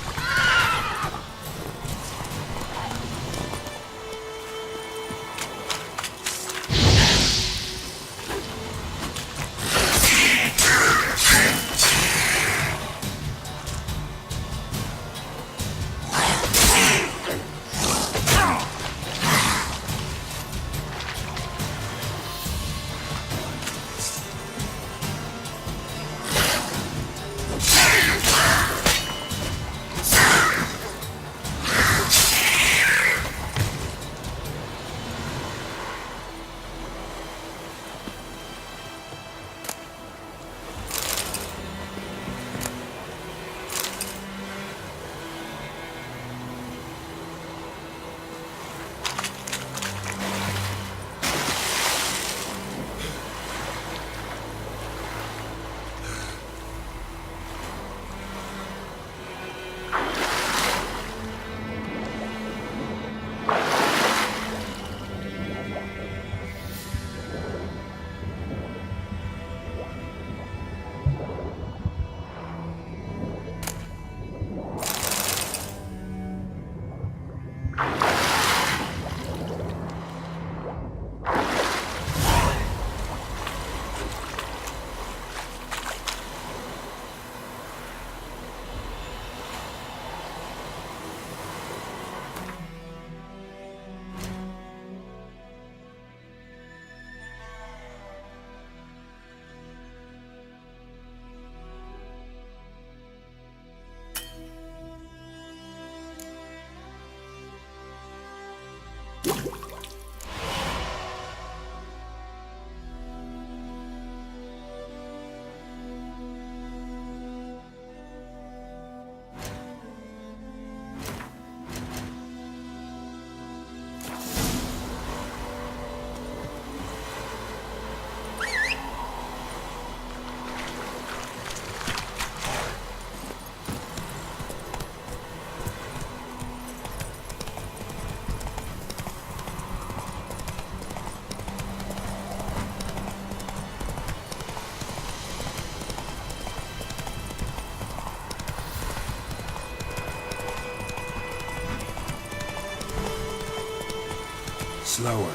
Slower.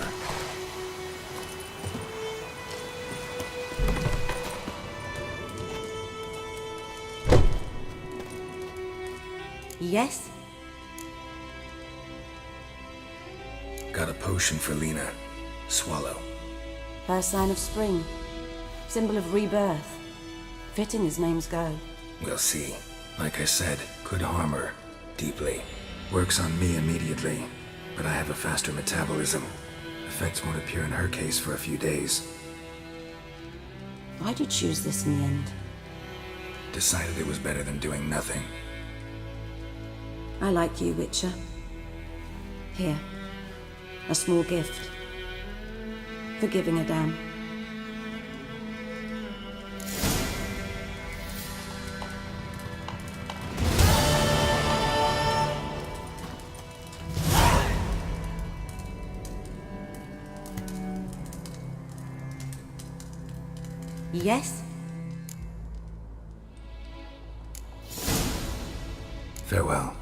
Yes? Got a potion for Lena. Swallow. First sign of spring. Symbol of rebirth. Fitting as names go. We'll see. Like I said, could harm her. Deeply. Works on me immediately. But I have a faster metabolism. Effects won't appear in her case for a few days. Why'd you choose this in the end? Decided it was better than doing nothing. I like you, Witcher. Here. A small gift. For giving a damn. Yes? Farewell.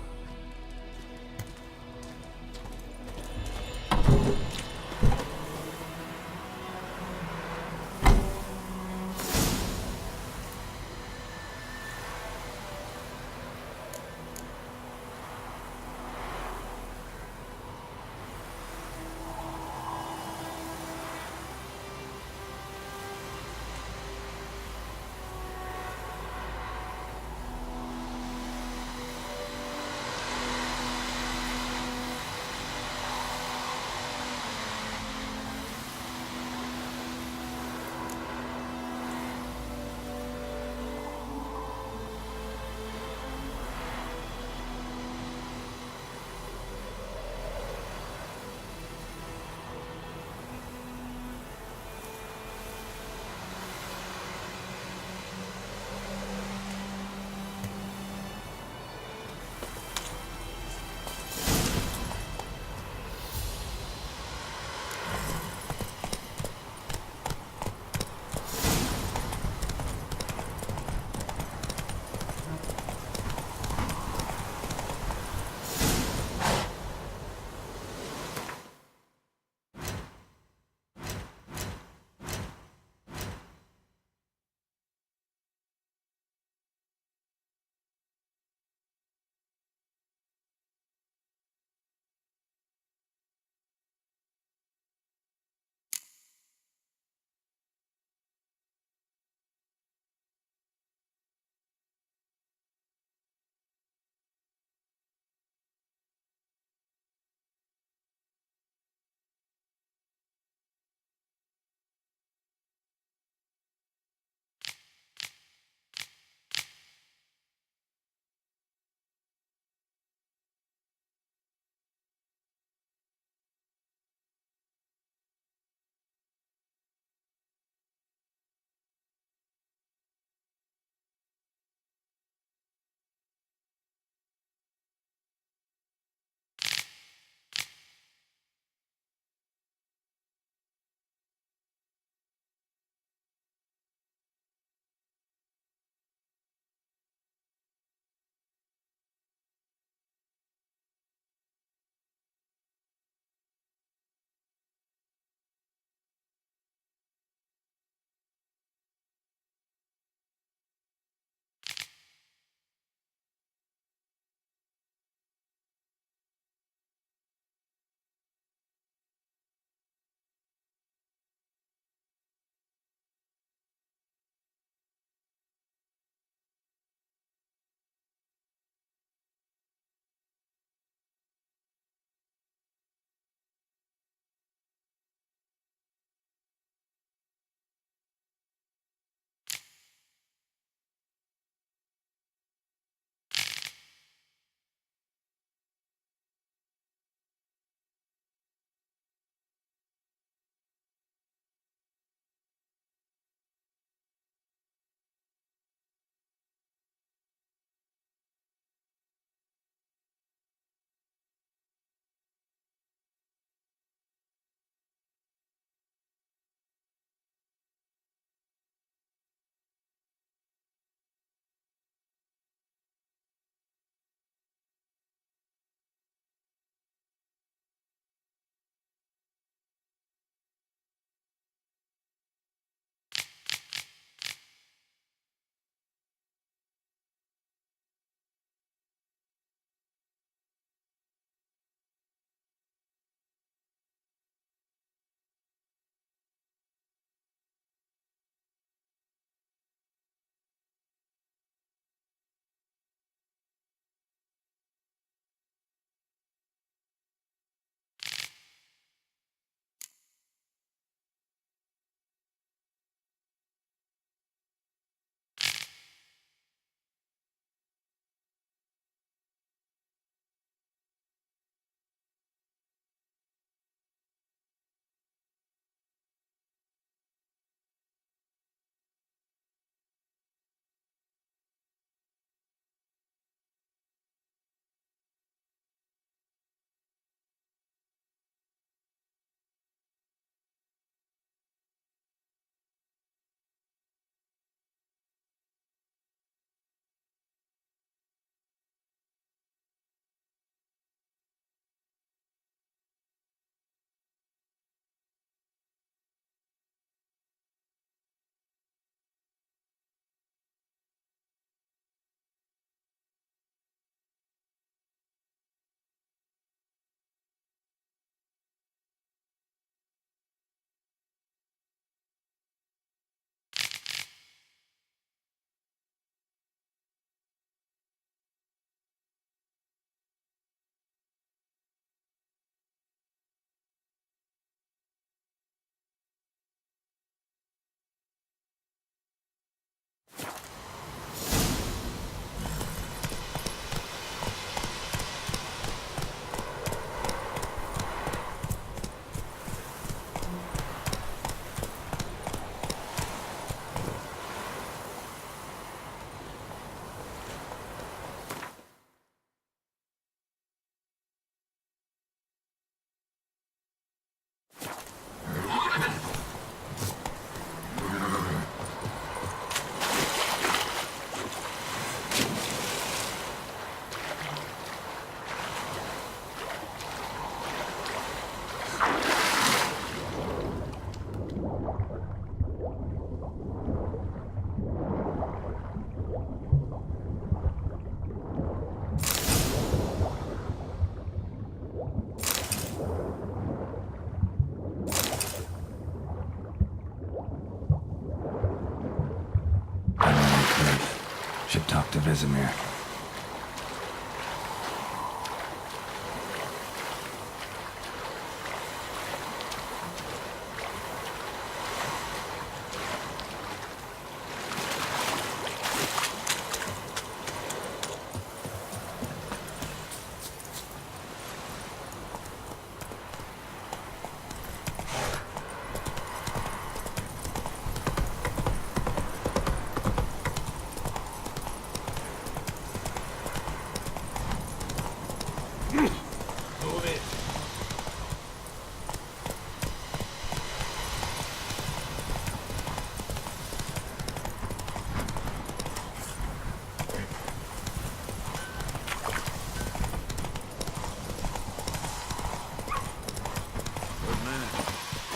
Should talk to Vesemir.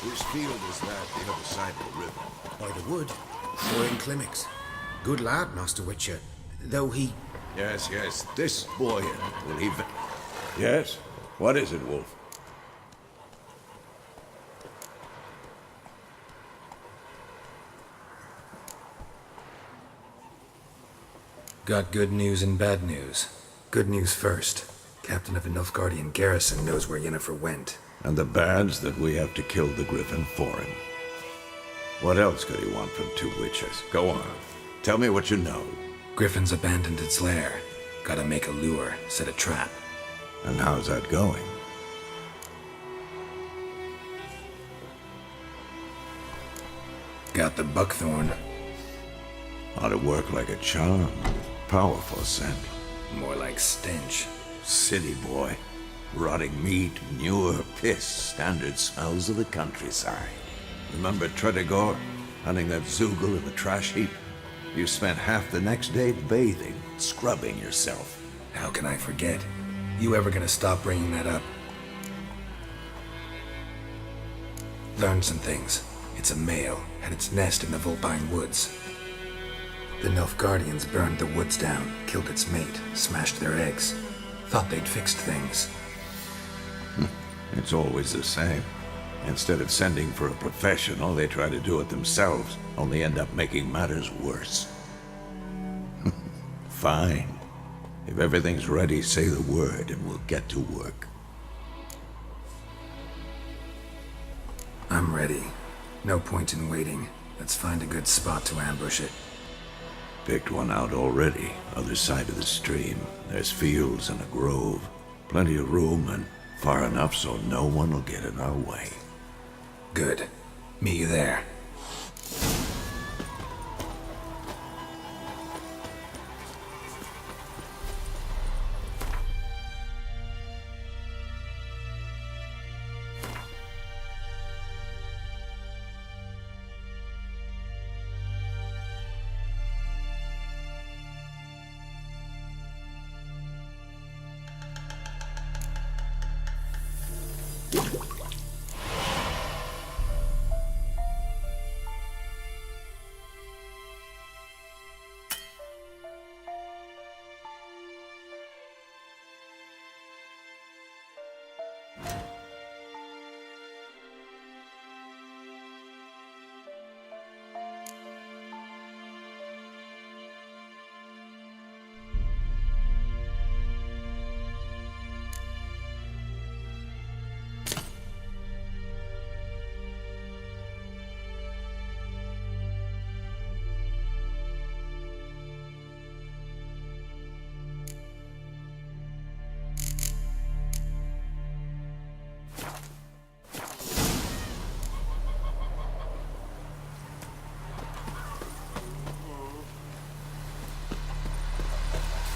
Whose field is that the other side of the river? By the wood. We're in Climmix. Good lad, Master Witcher. Though he... Yes, this boy, will he... Yes? What is it, Wolf? Got good news and bad news. Good news first. Captain of the Nilfgaardian garrison knows where Yennefer went. And the bad's that we have to kill the griffin for him. What else could he want from two witches? Go on. Tell me what you know. Griffin's abandoned its lair. Gotta make a lure, set a trap. And how's that going? Got the buckthorn. Ought to work like a charm. Powerful scent. More like stench. City boy. Rotting meat, manure, piss, standard smells of the countryside. Remember Tredegor? Hunting that Zoogle in the trash heap? You spent half the next day bathing, scrubbing yourself. How can I forget? You ever gonna stop bringing that up? Learned some things. It's a male, had its nest in the Vulpine Woods. The Nilfgaardians burned the woods down, killed its mate, smashed their eggs. Thought they'd fixed things. It's always the same. Instead of sending for a professional, they try to do it themselves, only end up making matters worse. Fine. If everything's ready, say the word and we'll get to work. I'm ready. No point in waiting. Let's find a good spot to ambush it. Picked one out already, other side of the stream. There's fields and a grove. Plenty of room and far enough so no one will get in our way. Good. Meet you there.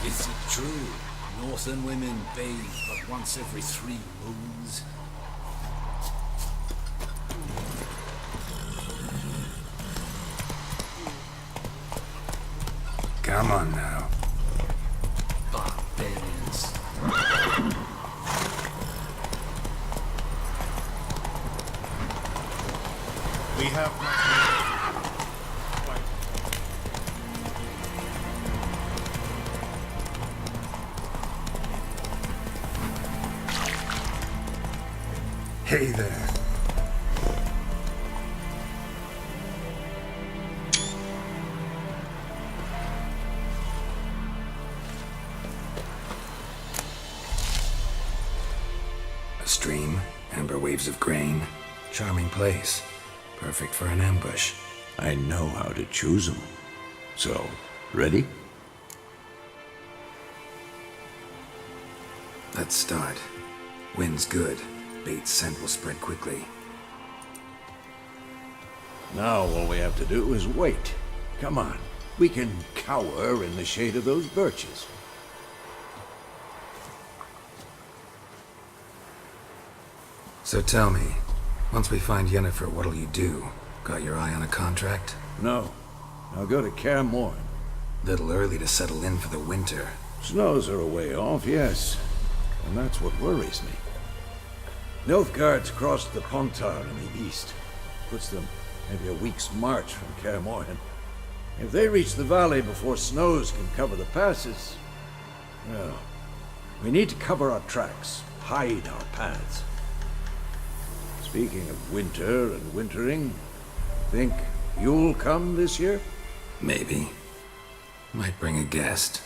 Is it true? Northern women bathe but once every 3 moons? Come on now. Barbarians. We have Hey there. A stream, amber waves of grain. Charming place. Perfect for an ambush. I know how to choose them. So, ready? Let's start. Wind's good. Bait's scent will spread quickly. Now all we have to do is wait. Come on. We can cower in the shade of those birches. So tell me, once we find Yennefer, what'll you do? Got your eye on a contract? No. I'll go to Kaer Morhen. Little early to settle in for the winter. Snows are a way off, yes. And that's what worries me. Nilfgaard's crossed the Pontar in the east. Puts them maybe a week's march from Kaer Morhen. If they reach the valley before snows can cover the passes, well, we need to cover our tracks, hide our paths. Speaking of winter and wintering, think you'll come this year? Maybe. Might bring a guest.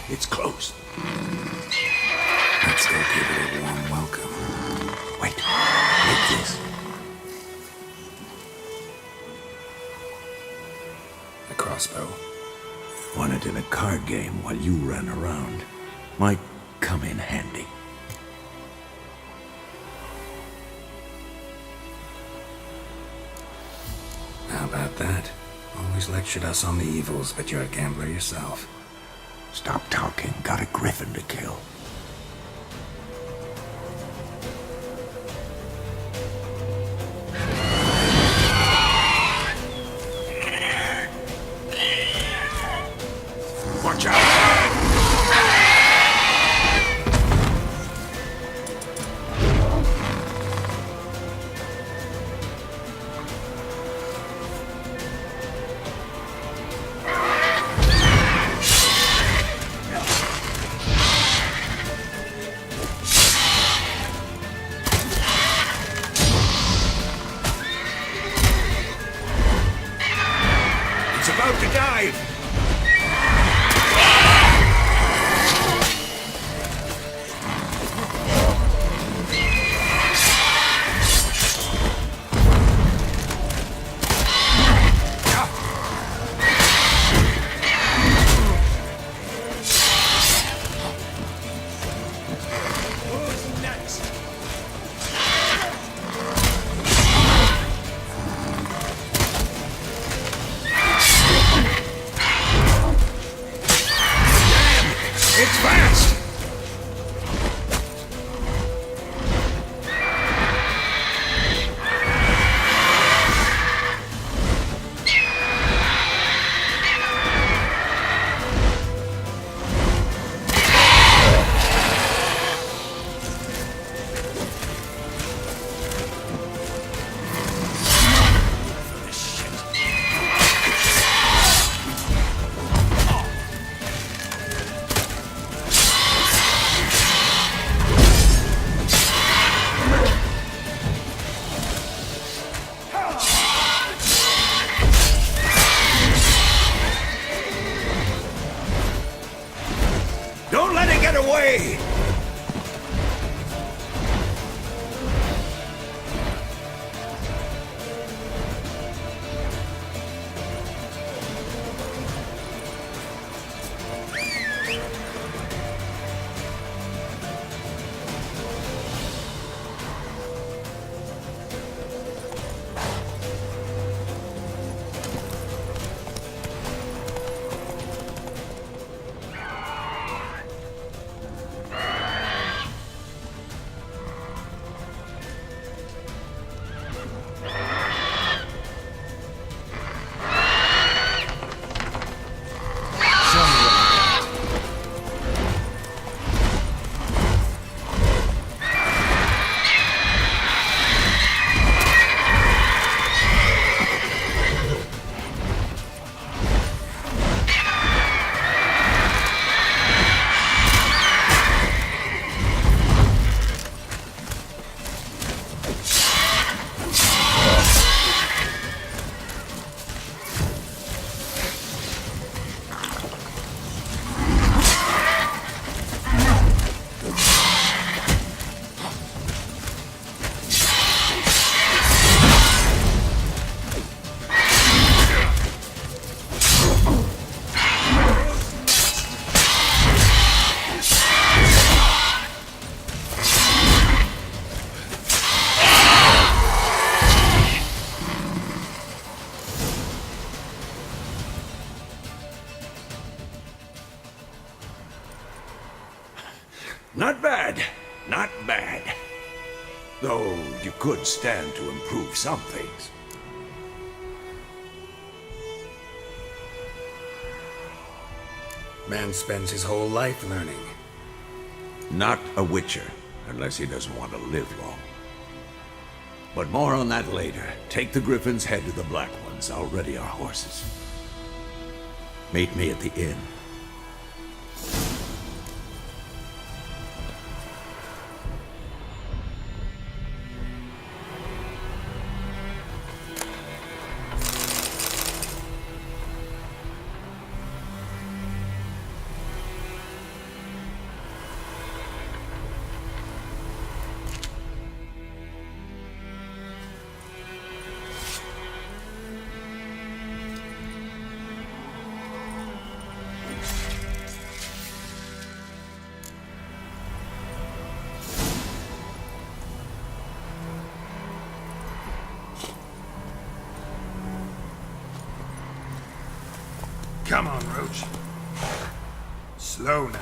It's close. Let's go give it a warm welcome. Wait, like this. A crossbow. Won it in a card game while you ran around. Might come in handy. How about that? Always lectured us on the evils, but you're a gambler yourself. Stop talking. Got a griffin to kill. Watch out! It's about to dive! It's fast! Don't let it get away! Not bad. Not bad. Though you could stand to improve some things. Man spends his whole life learning. Not a witcher, unless he doesn't want to live long. But more on that later. Take the griffin's head to the Black Ones. I'll ready our horses. Meet me at the inn. Come on, Roach. Slow now.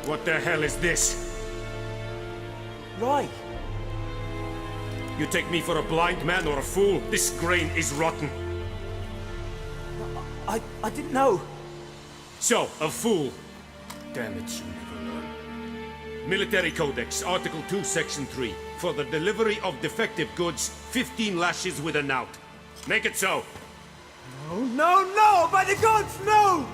What the hell is this? Roy! You take me for a blind man or a fool? This grain is rotten. I didn't know. So, a fool. Damn it, you never learn. Military Codex, Article 2, Section 3. For the delivery of defective goods, 15 lashes with a knout. Make it so. No, no, no! By the gods, no!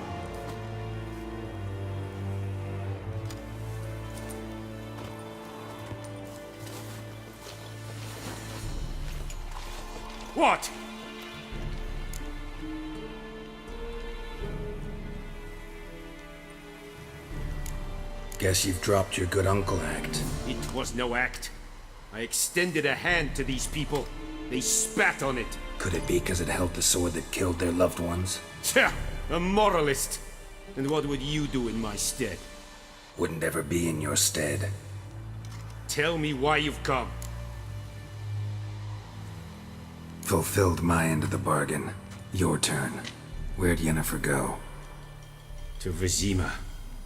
What? Guess you've dropped your good uncle act. It was no act. I extended a hand to these people. They spat on it. Could it be because it held the sword that killed their loved ones? Tja, a moralist. And what would you do in my stead? Wouldn't ever be in your stead. Tell me why you've come. Fulfilled my end of the bargain. Your turn. Where'd Yennefer go? To Vizima.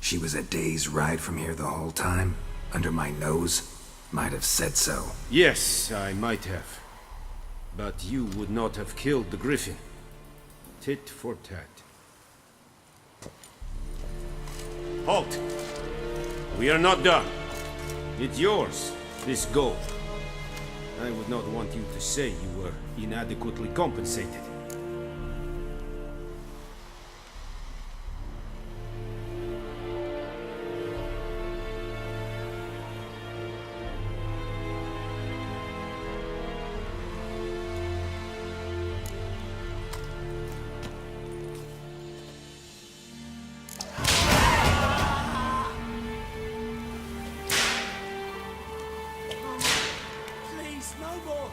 She was a day's ride from here the whole time? Under my nose? Might have said so. Yes, I might have. But you would not have killed the griffin. Tit for tat. Halt! We are not done. It's yours, this gold. I would not want you to say you were inadequately compensated. Please, no more!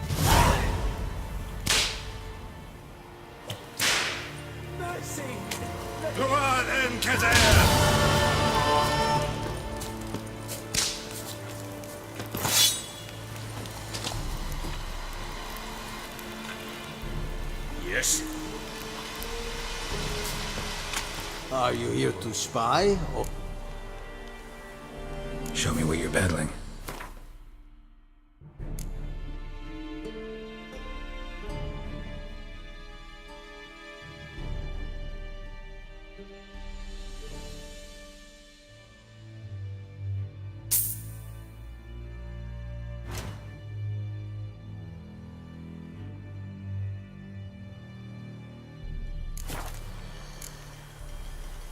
Mercy! Go on then, Caçando! Yes? Are you here to spy, or... Show me what you're battling.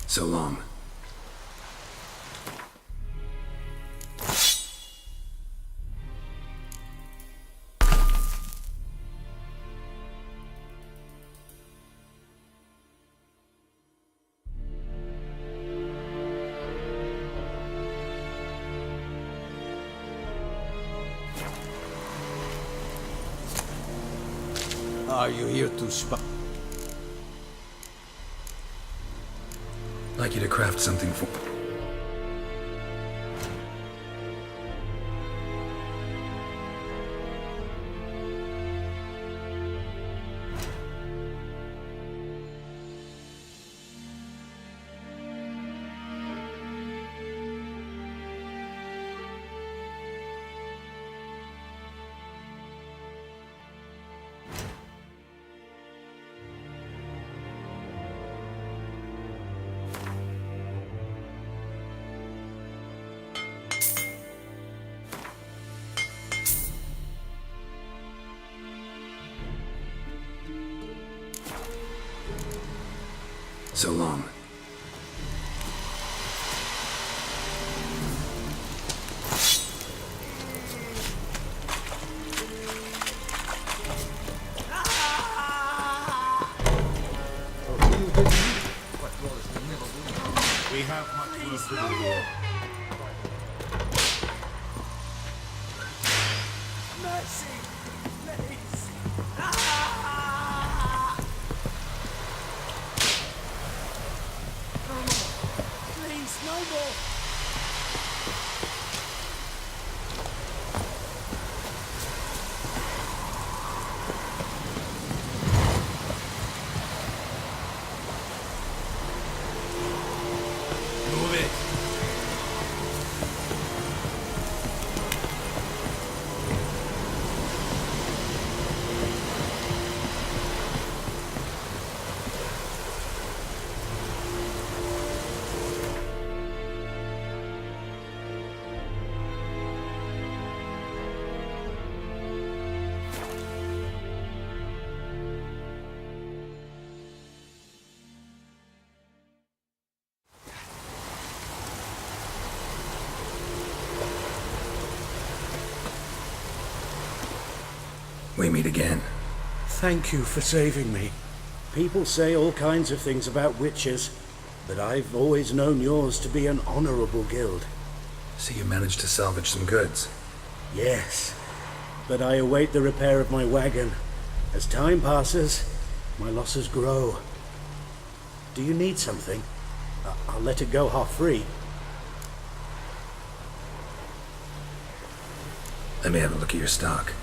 So long. Are you here to spy? I'd like you to craft something for... So long. We have much work to do here. Mercy! Please! No more! Please, no more! Move it. We meet again. Thank you for saving me. People say all kinds of things about witches, but I've always known yours to be an honorable guild. So you managed to salvage some goods. Yes, but I await the repair of my wagon. As time passes, my losses grow. Do you need something? I'll let it go half free. Let me have a look at your stock.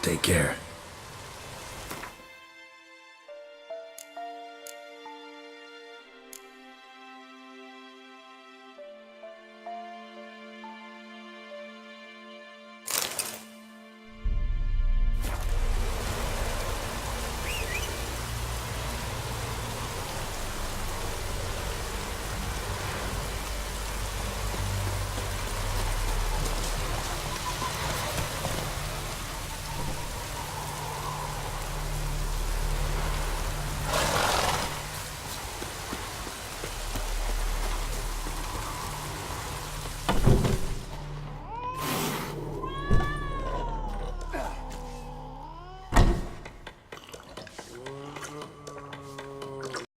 Take care.